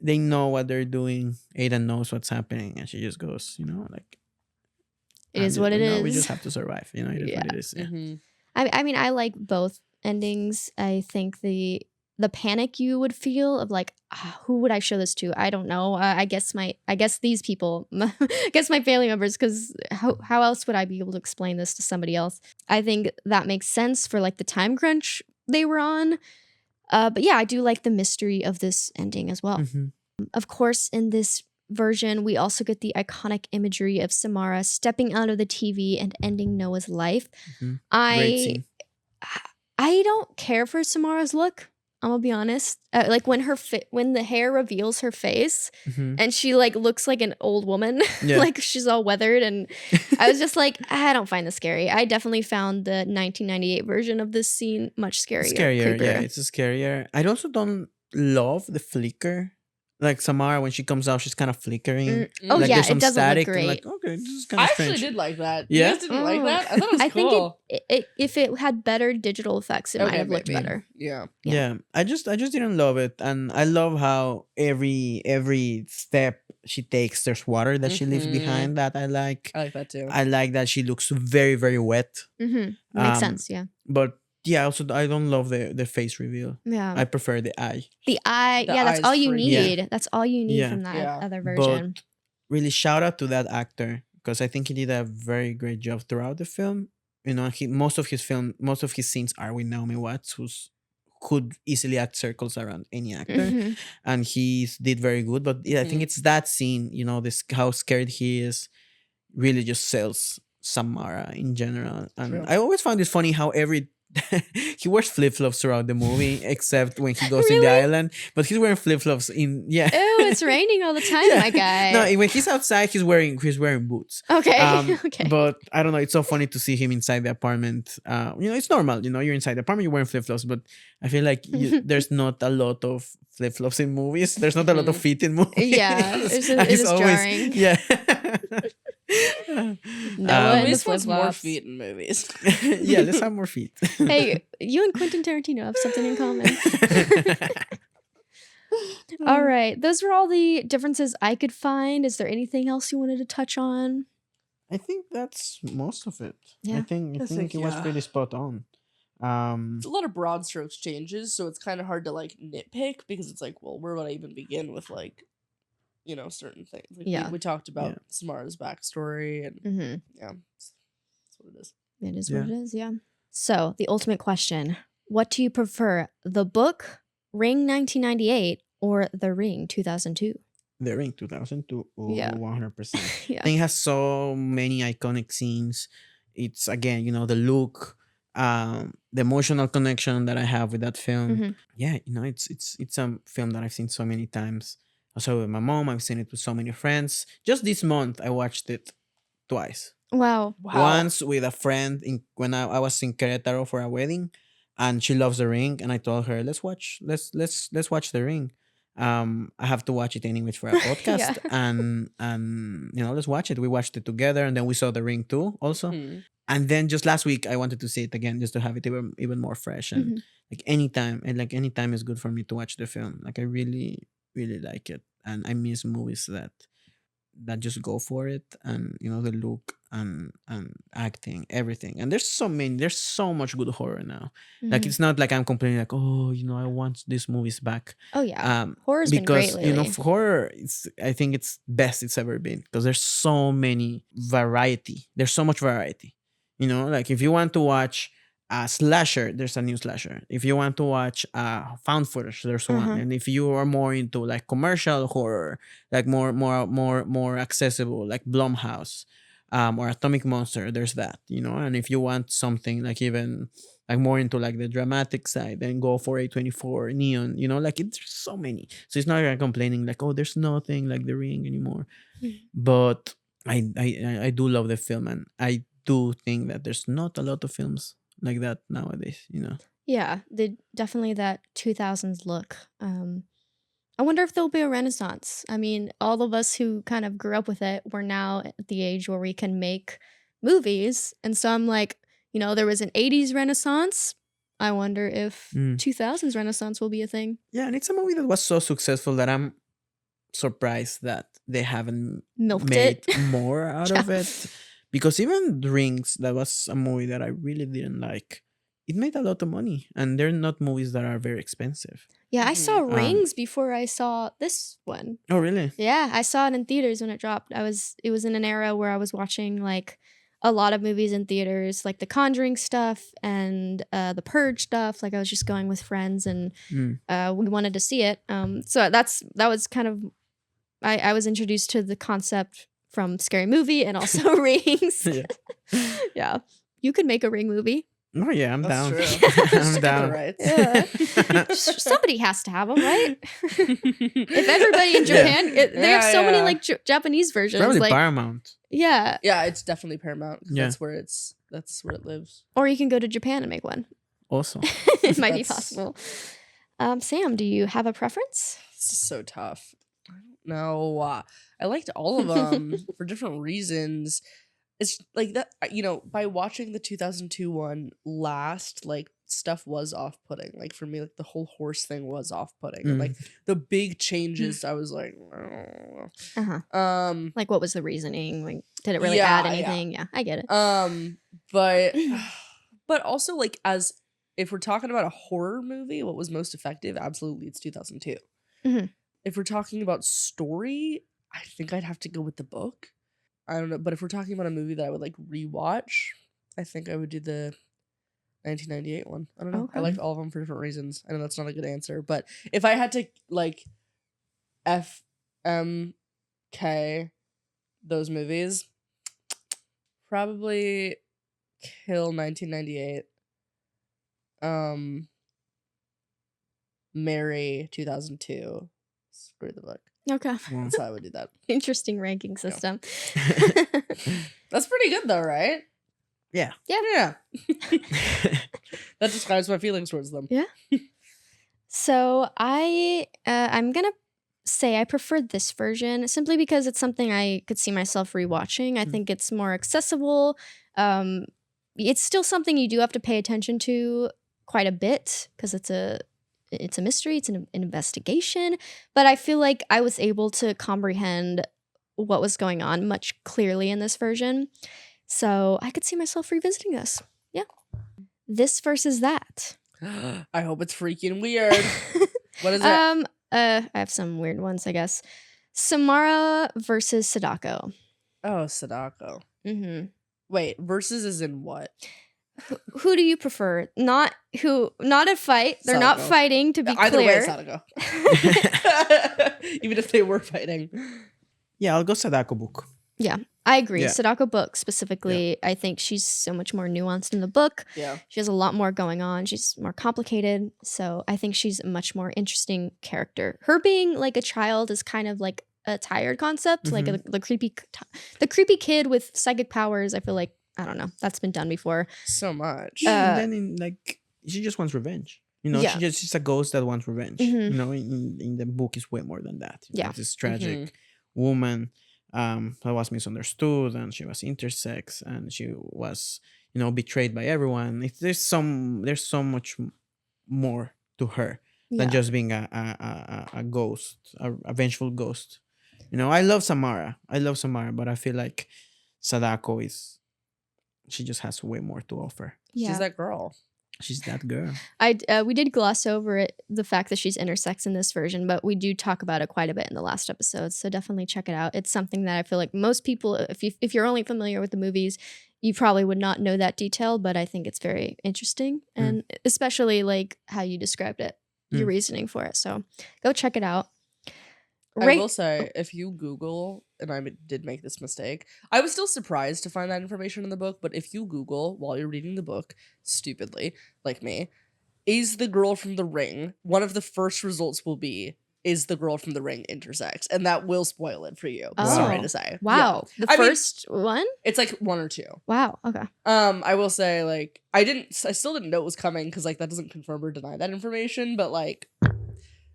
they know what they're doing. Aiden knows what's happening, and she just goes, you know, like It is what it is. We just have to survive. You know, it is what Yeah. it is. Yeah. Mm-hmm. I mean, I like both endings. I think the panic you would feel of like, who would I show this to? I don't know. I guess these people, I guess my family members, because how else would I be able to explain this to somebody else? I think that makes sense for like the time crunch they were on. But yeah, I do like the mystery of this ending as well. Mhm. Of course, in this version, we also get the iconic imagery of Samara stepping out of the TV and ending Noah's life. Mhm. Great scene. I don't care for Samara's look. I'm gonna be honest. Like when when the hair reveals her face Mhm. and she like looks like an old woman, Yeah. like she's all weathered, and I was just like, I don't find this scary. I definitely found the 1998 version of this scene much scarier. Scarier, yeah, creepier. it's scarier. I also don't love the flicker. Like Samara, when she comes out, she's kind of flickering. Oh Like yeah, there's it some doesn't static. look I'm great. like, okay, this is I kind of actually strange. did like that. Yeah? You guys didn't like Oh. that? I thought it was I cool. think if it had better digital effects, it might have looked maybe. better. Yeah. Yeah. Yeah, I just didn't love it, and I love how every step she takes, there's water that she leaves Mhm. behind. That I like. I like that too. I like that she looks very very wet. Mm-hmm. Makes Um, sense. Yeah. But yeah, also I don't love the face reveal. Yeah. I prefer the eye. The eye. The Yeah, that's eye's all you freaky. need. That's all you need Yeah. from that Yeah. other version. But really, shout out to that actor, because I think he did a very great job throughout the film. You know, most of his scenes are with Naomi Watts, who's could easily act circles around any actor, Mhm. and he did very good. But yeah, I think Mhm. it's that scene. You know, this how scared he is, really just sells Samara in general. And True. I always found it funny how he wears flip flops throughout the movie, except when he goes in the Really? island. But he's wearing flip flops in Ew, it's raining all the time, Yeah. my guy. No, when he's outside, he's wearing boots. Okay. Okay. But I don't know. It's so funny to see him inside the apartment. You know, it's normal. You know, you're inside the apartment, you're wearing flip flops. But I feel like there's not a lot of flip flops in movies. There's not a lot of feet in movies. Yeah, it's And it he's is jarring. Yeah. Noah and We the just want more flip-flops. feet in movies. Yeah, let's have more feet. Hey, you and Quentin Tarantino have something in common. All right, those were all the differences I could find. Is there anything else you wanted to touch on? I think that's most of it. Yeah. I think it was yeah. pretty spot on. It's a lot of broad strokes changes, so it's kind of hard to like nitpick because it's like, well, where would I even begin with like, you know, certain things? Like, Yeah. we talked about Yeah. Samara's backstory, and Mm-hmm. yeah, that's what it is. It is Yeah. what it is, yeah. So, the ultimate question. What do you prefer? The book, Ring 1998, or The Ring 2002? The Ring 2002. Oh, Yeah. 100%. Yeah. I think it has so many iconic scenes. It's again, you know, the look, the emotional connection that I have with that film. Mhm. Yeah, you know, it's a film that I've seen so many times. I saw it with my mom. I've seen it with so many friends. Just this month, I watched it twice. Wow. Once with a friend when I was in Querétaro for a wedding, and she loves The Ring, and I told her, let's watch The Ring. I have to watch it anyway for a podcast, and you know, let's watch it. We watched it together, and then we saw The Ring too, also. Mhm. And then just last week, I wanted to see it again just to have it even more fresh. And Mhm. like anytime is good for me to watch the film. Like I really really like it, and I miss movies that just go for it, and you know, the look and acting, everything. And there's so much good horror now. Like Mhm. it's not like I'm complaining like, oh, you know, I want these movies back. Oh, yeah. Horror's been Because great you know, lately. horror, I think it's best it's ever been, because there's so many variety. There's so much variety. You know, like if you want to watch a slasher, there's a new slasher. If you want to watch found footage, there's one. And if you are more into like commercial horror, like more accessible, like Blumhouse, or Atomic Monster, there's that, you know. And if you want something like even like more into like the dramatic side, then go for A24, Neon, you know, like there's so many. So it's not like complaining like, oh, there's nothing like The Ring anymore. But I do love the film, and I do think that there's not a lot of films like that nowadays, you know. Yeah, definitely that 2000s look. I wonder if there'll be a renaissance. I mean, all of us who kind of grew up with it, we're now at the age where we can make movies. And so I'm like, you know, there was an 80s renaissance. I wonder if 2000s renaissance will be a thing. Yeah, and it's a movie that was so successful that I'm surprised that they haven't Milked made it. more out of it. Because even The Rings, that was a movie that I really didn't like. It made a lot of money, and they're not movies that are very expensive. Yeah, I saw Rings before I saw this one. Oh, really? Yeah, I saw it in theaters when it dropped. It was in an era where I was watching like a lot of movies in theaters, like the Conjuring stuff and the Purge stuff. Like I was just going with friends, and we wanted to see it. So that was kind of I was introduced to the concept from Scary Movie and also Rings. Yeah, you could make a Ring movie. Oh yeah, I'm down. I'm down. Right. Yeah. Somebody has to have them, right? If everybody in Japan, they have so many like Japanese versions. Probably like Paramount. Yeah. Yeah, it's definitely Paramount. Yeah. That's where it lives. Or you can go to Japan and make one. Also, it might be possible. Sam, do you have a preference? This is so tough. I don't know. I liked all of them for different reasons. It's like that, you know, by watching the 2002 one last, like stuff was off-putting. Like for me, like the whole horse thing was off-putting. And like the big changes, I was like, like what was the reasoning? Like, did it really add anything? Yeah, I get it. But also like as if we're talking about a horror movie, what was most effective? Absolutely, it's 2002. If we're talking about story, I think I'd have to go with the book. I don't know, but if we're talking about a movie that I would like rewatch, I think I would do the 1998 one. I don't know. Okay. I liked all of them for different reasons. I know that's not a good answer, but if I had to like FMK those movies, probably kill 1998. Marry 2002. Screw the book. Okay. That's how I would do that. Interesting ranking system. That's pretty good though, right? Yeah. Yeah. That describes my feelings towards them. Yeah. So I'm gonna say I preferred this version simply because it's something I could see myself rewatching. I think it's more accessible. It's still something you do have to pay attention to quite a bit because it's a mystery, it's an investigation, but I feel like I was able to comprehend what was going on much clearly in this version. So I could see myself revisiting this. Yeah. This versus that. I hope it's freaking weird. What is it? I have some weird ones, I guess. Samara versus Sadako. Oh, Sadako. Wait, versus is in what? Who do you prefer? Not a fight. They're Sadako. not fighting, to be Either clear. way, Sadako. Even if they were fighting. Yeah, I'll go Sadako book. Yeah, I agree. Yeah. Sadako book specifically, I think she's so much more nuanced in the book. Yeah. She has a lot more going on. She's more complicated. So I think she's a much more interesting character. Her being like a child is kind of like a tired concept. Like the creepy kid with psychic powers. I feel like, I don't know, that's been done before. So much. And then she just wants revenge. You know, she's a ghost that wants revenge. You know, in the book is way more than that. You know, it's this tragic woman that was misunderstood, and she was intersex, and she was, you know, betrayed by everyone. There's so much more to her than just being a ghost, a vengeful ghost. You know, I love Samara, but I feel like Sadako she just has way more to offer. She's that girl. She's that girl. We did gloss over it, the fact that she's intersex in this version, but we do talk about it quite a bit in the last episode. So definitely check it out. It's something that I feel like most people, if you're only familiar with the movies, you probably would not know that detail. But I think it's very interesting, and especially like how you described it, your reasoning for it. So go check it out. I will say, if you Google, and I did make this mistake, I was still surprised to find that information in the book, but if you Google while you're reading the book, stupidly, like me, is the girl from The Ring, one of the first results will be, is the girl from The Ring intersex? And that will spoil it for you. Oh. Sorry to say. Wow. Yeah. The first one? It's like 1 or 2. Wow. Okay. I will say, like, I still didn't know it was coming, because, like, that doesn't confirm or deny that information, but, like,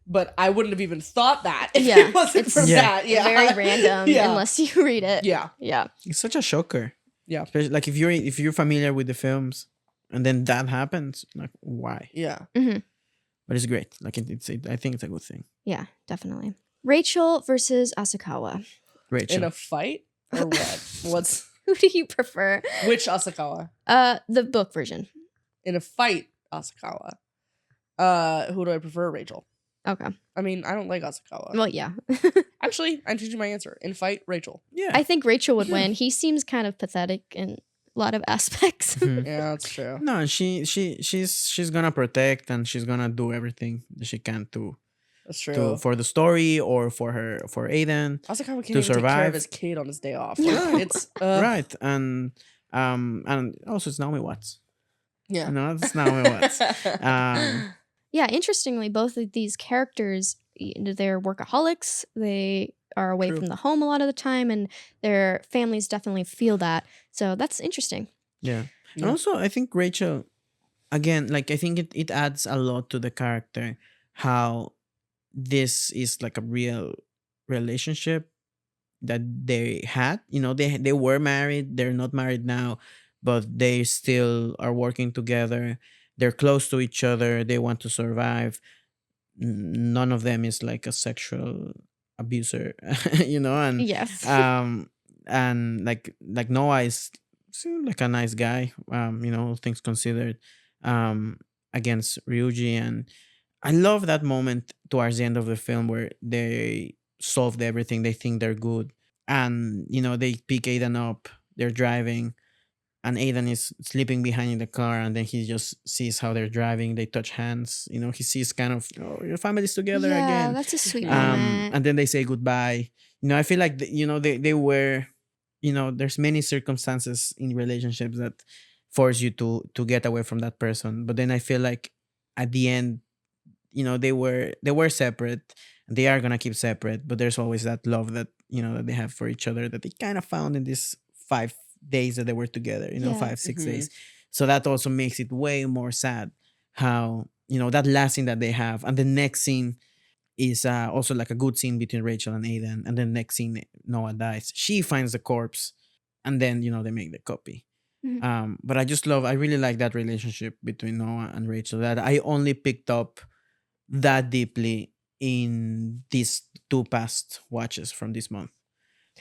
but I wouldn't have even thought that if it wasn't from that. Yeah. Very random unless you read it. Yeah. Yeah. It's such a shocker. Yeah. Especially, like if you're familiar with the films, and then that happens, like why? Yeah. Mm-hmm. But it's great. Like I think it's a good thing. Yeah, definitely. Rachel versus Asakawa. Rachel. In a fight? Or what? Who do you prefer? Which Asakawa? The book version. In a fight, Asakawa. Who do I prefer? Rachel. Okay. I mean, I don't like Asakawa. Well, yeah. Actually, I'm changing my answer. In fight, Rachel. Yeah. I think Rachel would win. He seems kind of pathetic in a lot of aspects. Yeah, that's true. No, and she's gonna protect, and she's gonna do everything that she can That's true. for the story or for Aiden Asakawa can't to even take care survive. of his kid on his day off. Like, it's right, and also it's Naomi Watts. Yeah. No, it's Naomi Watts. Yeah, interestingly, both of these characters, they're workaholics. They are away True. from the home a lot of the time, and their families definitely feel that. So that's interesting. Yeah. Yeah. And also I think Rachel, again, like I think it adds a lot to the character, how this is like a real relationship that they had. You know, they were married, they're not married now, but they still are working together. They're close to each other, they want to survive. None of them is like a sexual abuser, you know, and Yes. and like Noah is seems like a nice guy, you know, things considered, against Ryuji. And I love that moment towards the end of the film where they solved everything, they think they're good, and you know, they pick Aiden up, they're driving, and Aiden is sleeping behind in the car, and then he just sees how they're driving, they touch hands, you know, he sees kind of, oh, your family's together yeah, again. that's a sweet moment. And then they say goodbye. You know, I feel like you know, they were, you know, there's many circumstances in relationships that force you to get away from that person, but then I feel like at the end, you know, they were separate, and they are gonna keep separate, but there's always that love that, you know, that they have for each other, that they kind of found in these 5 days that they were together, you know, Yeah. 5-6 days. So that also makes it way more sad how, you know, that last scene that they have, and the next scene is also like a good scene between Rachel and Aiden, and the next scene Noah dies, she finds the corpse, and then, you know, they make the copy. But I really like that relationship between Noah and Rachel, that I only picked up that deeply in these 2 past watches from this month.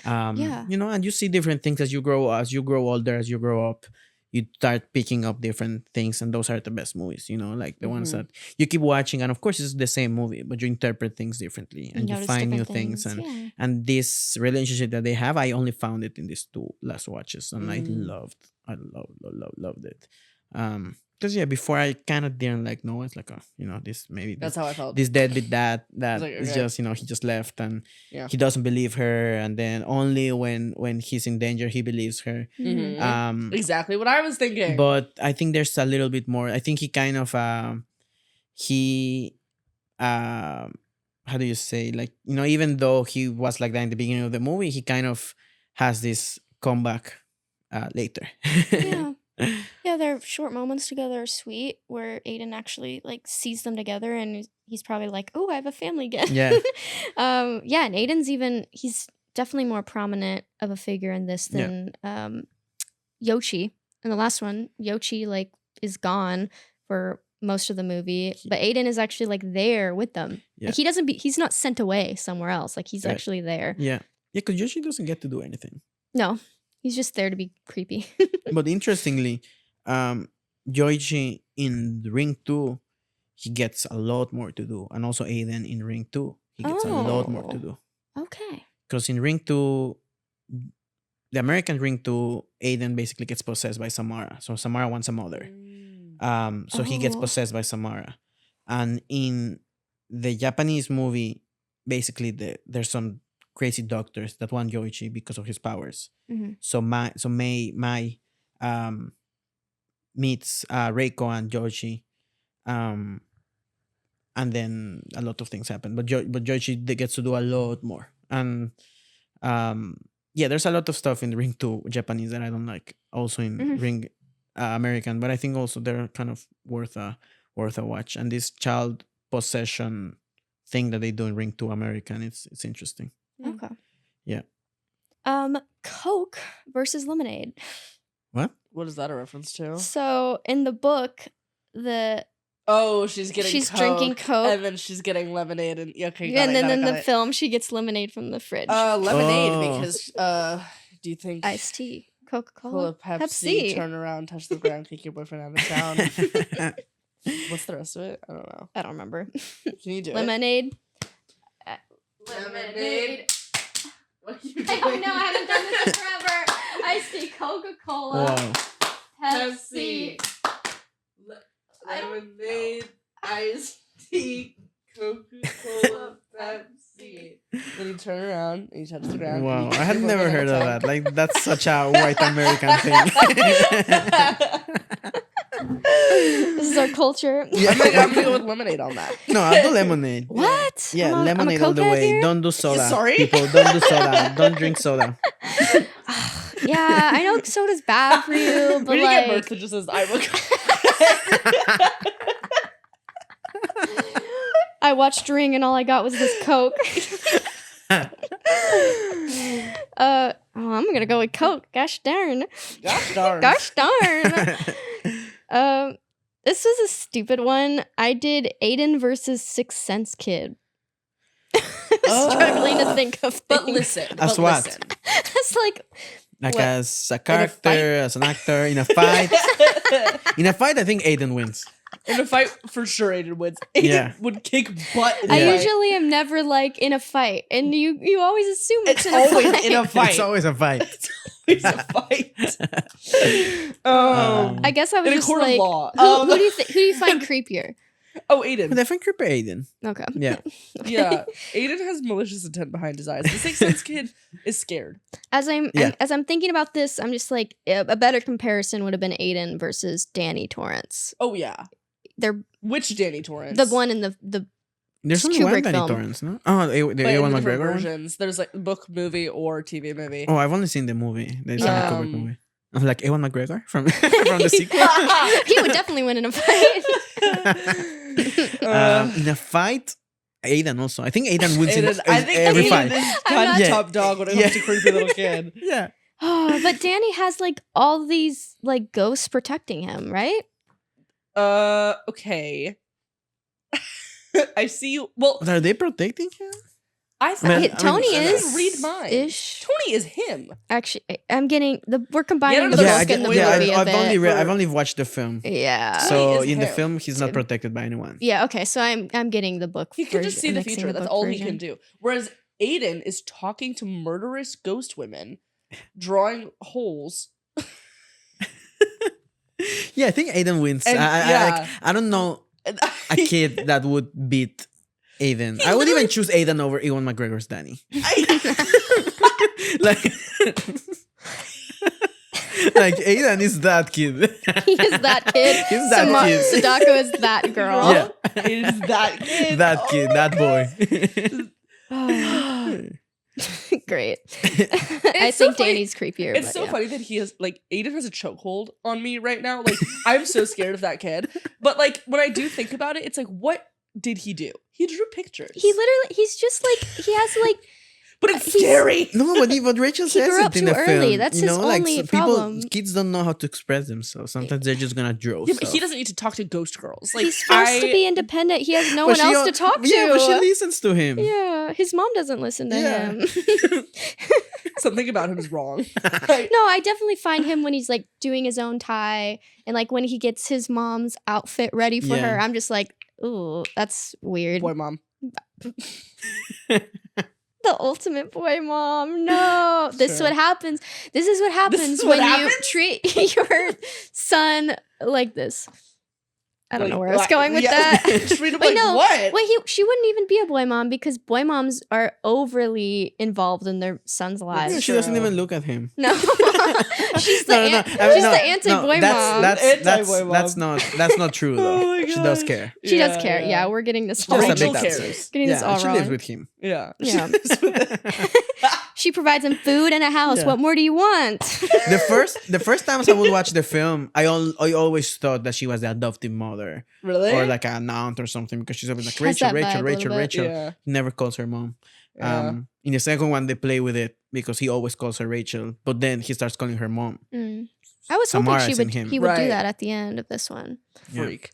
Yeah. You know, and you see different things as you grow older, as you grow up, you start picking up different things, and those are the best movies, you know, like the ones that you keep watching, and of course it's the same movie, but you interpret things differently, and you notice find new different things, and yeah. and this relationship that they have, I only found it in these 2 last watches, and I loved it. Because yeah, before I kind of didn't like Noah. It's like, oh, you know, this maybe That's how I felt. this deadbeat dad that like, is okay. just, you know, he just left, and Yeah. he doesn't believe her, and then only when he's in danger he believes her. Mhm. Exactly what I was thinking. But I think there's a little bit more. I think he kind of how do you say, like, you know, even though he was like that in the beginning of the movie, he kind of has this comeback later. Yeah. Yeah, their short moments together are sweet, where Aiden actually like sees them together, and he's probably like, "Oh, I have a family again." Yeah. Yeah, and Aiden's he's definitely more prominent of a figure in this than Yoshi. In the last one, Yoshi like is gone for most of the movie, but Aiden is actually like there with them. Yeah. Like he's not sent away somewhere else. Like he's Right. actually there. Yeah, because Yoshi doesn't get to do anything. No, he's just there to be creepy. But interestingly, Yoichi in Ring 2, he gets a lot more to do. And also Aiden in Ring 2, he gets a lot more to do. Okay. Because in Ring 2, the American Ring 2, Aiden basically gets possessed by Samara. So Samara wants a mother. So he gets possessed by Samara. And in the Japanese movie, basically there's some crazy doctors that want Yoichi because of his powers. So Mai meets Reiko and Yoichi. And then a lot of things happen. But Yoichi gets to do a lot more. And there's a lot of stuff in the Ring 2 Japanese that I don't like. Also in Ring American, but I think also they're kind of worth a watch. And this child possession thing that they do in Ring 2 American, it's interesting. Okay. Yeah. Coke versus lemonade. What? What is that a reference to? So in the book, she's Coke, drinking Coke, and then she's getting lemonade, and then in the film she gets lemonade from the fridge. Lemonade because do you think iced tea, Coca-Cola, Pepsi, turn around, touch the ground, kick your boyfriend out of town. What's the rest of it? I don't know. I don't remember. Can you do lemonade? Lemonade. What are you doing? I don't know. I haven't done this in forever. Iced tea, Coca-Cola, Wow. Pepsi. Lemonade, iced tea, Coca-Cola, Pepsi. Then you turn around and you touch the ground. Wow, I had never heard of that. Like, that's such a white American thing. This is our culture. Yeah, I'm gonna go with lemonade on that. No, I'll do lemonade. What? Yeah, I'm a lemonade all the cokehead way. here? Don't do soda. Sorry? People, don't do soda. Don't drink soda. Yeah, I know soda's bad for you, but We need to get like, Mertz that just says, I'm a I watched Ring and all I got was this Coke. I'm gonna go with Coke. Gosh darn. Gosh darn. Gosh darn. This was a stupid one. I did Aiden versus Sixth Sense Kid. I was struggling to think of things. But listen. As what? It's like Like what? as a character, as an actor, in a fight. In a fight, I think Aiden wins. In a fight, for sure, Aiden wins. Aiden would kick butt in a I fight. usually am never like in a fight, and you always assume it's in a always fight. in a fight. It's always a fight. It's a fight. I guess I was In a just court of like, law. who do you find creepier? Oh, Aiden. But I think creepy Aiden. Okay. Yeah. Yeah, Aiden has malicious intent behind his eyes. The Sixth Sense kid is scared. As I'm thinking about this, I'm just like a better comparison would have been Aiden versus Danny Torrance. Oh yeah, They're which Danny Torrance? the one in the There's only one Kubrick Danny film. Torrance, no? Oh, the But in Ewan different McGregor one? versions. There's like book movie or TV movie. Oh, I've only seen the movie. The Stanley Kubrick Um, movie. I'm like, Ewan McGregor from the sequel? he would definitely win in a fight. In a fight, Aiden also. I think Aiden wins in I think every Aiden fight. is I'm kind not- of top dog when it comes to creepy little kid. Yeah. Oh, but Danny has like all these like ghosts protecting him, right? Okay. I see you. Well, Are they protecting him? I I mean, thought Tony I is read mine. ish. Tony is him. Actually, I'm getting we're combining Yeah, the no, Yeah, book and the spoiler. movie a I've bit. I've only watched the film. Yeah. So is in the him. film, he's not protected by anyone. Yeah, okay, so I'm getting the book. He can just see the mixing future. That's book all he version. can do. Whereas Aiden is talking to murderous ghost women, drawing holes. Yeah, I think Aiden wins. And, I don't know a kid that would beat Aiden. I would even choose Aiden over Ewan McGregor's Danny. like, like Aiden is that kid. He is that kid. He's that kid. Sadako is that girl. Yeah. It is that kid. That kid, that boy. Great. I so think funny. Danny's creepier. It's but so yeah. funny that he has like Aiden has a chokehold on me right now. Like I'm so scared of that kid. But like when I do think about it, it's like what did he do? He drew pictures. He's just like he has like but it's he's- scary. No, but Rachel He says grew it up in too the early. film. That's you his know, like only people, problem. kids don't know how to express themselves. Sometimes they're just gonna draw. Yeah, but stuff. he doesn't need to talk to ghost girls. Like he's supposed to be independent. He has no one else to talk to. Yeah, but she listens to him. Yeah, his mom doesn't listen to Yeah. him. Something about him is wrong. No, I definitely find him when he's like doing his own tie and like when he gets his mom's outfit ready for her. I'm just like, ooh, that's weird. Boy mom. The ultimate boy mom. No, this is what happens. This is what happens when you treat your son like this. I don't know where I was going with that. Treat him like what? Wait, she wouldn't even be a boy mom because boy moms are overly involved in their sons' lives. She doesn't even look at him. No, she's the anti-boy mom. That's not true though. She does care. She does care. Yeah, we're getting this all Rachel wrong. cares. Getting this all she wrong. lives with him. Yeah. She provides him food and a house. Yeah. What more do you want? The first times I would watch the film, I always thought that she was the adoptive mother. Really? Or like an aunt or something because she's always like She has that vibe a little bit. Rachel. Yeah. Never calls her mom. Yeah. In the second one, they play with it because he always calls her Rachel, but then he starts calling her mom. I was Samara's hoping in him. he would do Right. that at the end of this one. Freak.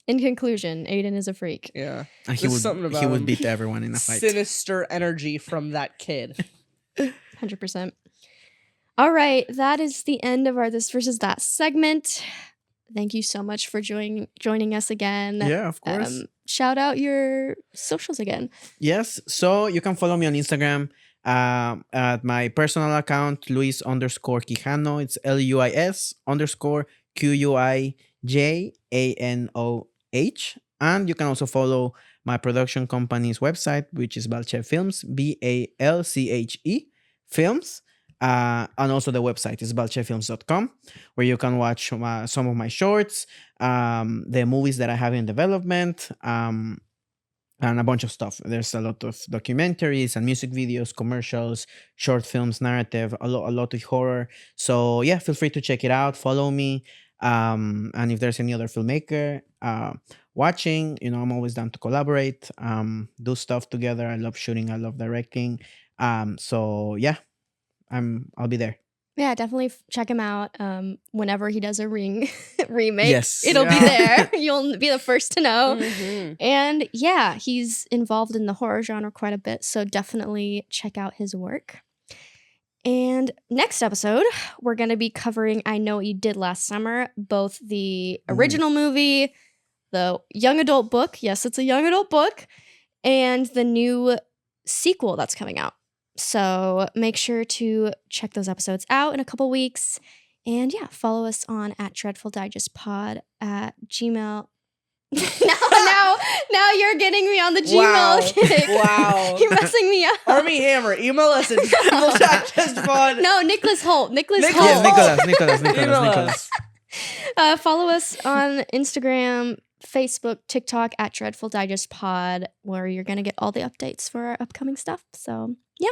In conclusion, Aiden is a freak. Yeah. And There's something about he would him. beat everyone in a fight. Sinister energy from that kid. 100%. All right, that is the end of our This versus That segment. Thank you so much for joining us again. Yeah, of course. Shout out your socials again. Yes. So you can follow me on Instagram at my personal account, Luis_Quijano. It's LUIS_QUIJANOH. And you can also follow my production company's website, which is Balche Films, BALCHE Films. And also the website is balchefilms.com, where you can watch some of my shorts, the movies that I have in development, and a bunch of stuff. There's a lot of documentaries and music videos, commercials, short films, narrative, a lot of horror. So yeah, feel free to check it out. Follow me. And if there's any other filmmaker watching, I'm always down to collaborate, do stuff together. I love shooting. I love directing. So yeah, I'll be there. Yeah, definitely check him out. Whenever he does a remake, Yes. it'll be there. You'll be the first to know. Mm-hmm. And yeah, he's involved in the horror genre quite a bit, so definitely check out his work. And next episode, we're going to be covering I Know What You Did Last Summer, both the original movie, the young adult book, yes, it's a young adult book, and the new sequel that's coming out. So make sure to check those episodes out in a couple weeks. And yeah, follow us on @DreadfulDigestPod at Gmail. now you're getting me on the Gmail kick. Wow. You're messing me up. Army Hammer, email us at DreadfulDigestPod. No, Nicholas Holt. Nicholas Nicholas Holt. Yes, Nicholas. Email us. Follow us on Instagram, Facebook, TikTok @DreadfulDigestPod, where you're going to get all the updates for our upcoming stuff. So yeah,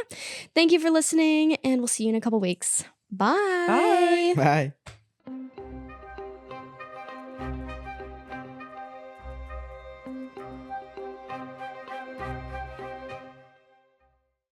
thank you for listening, and we'll see you in a couple weeks. Bye. Bye. Bye.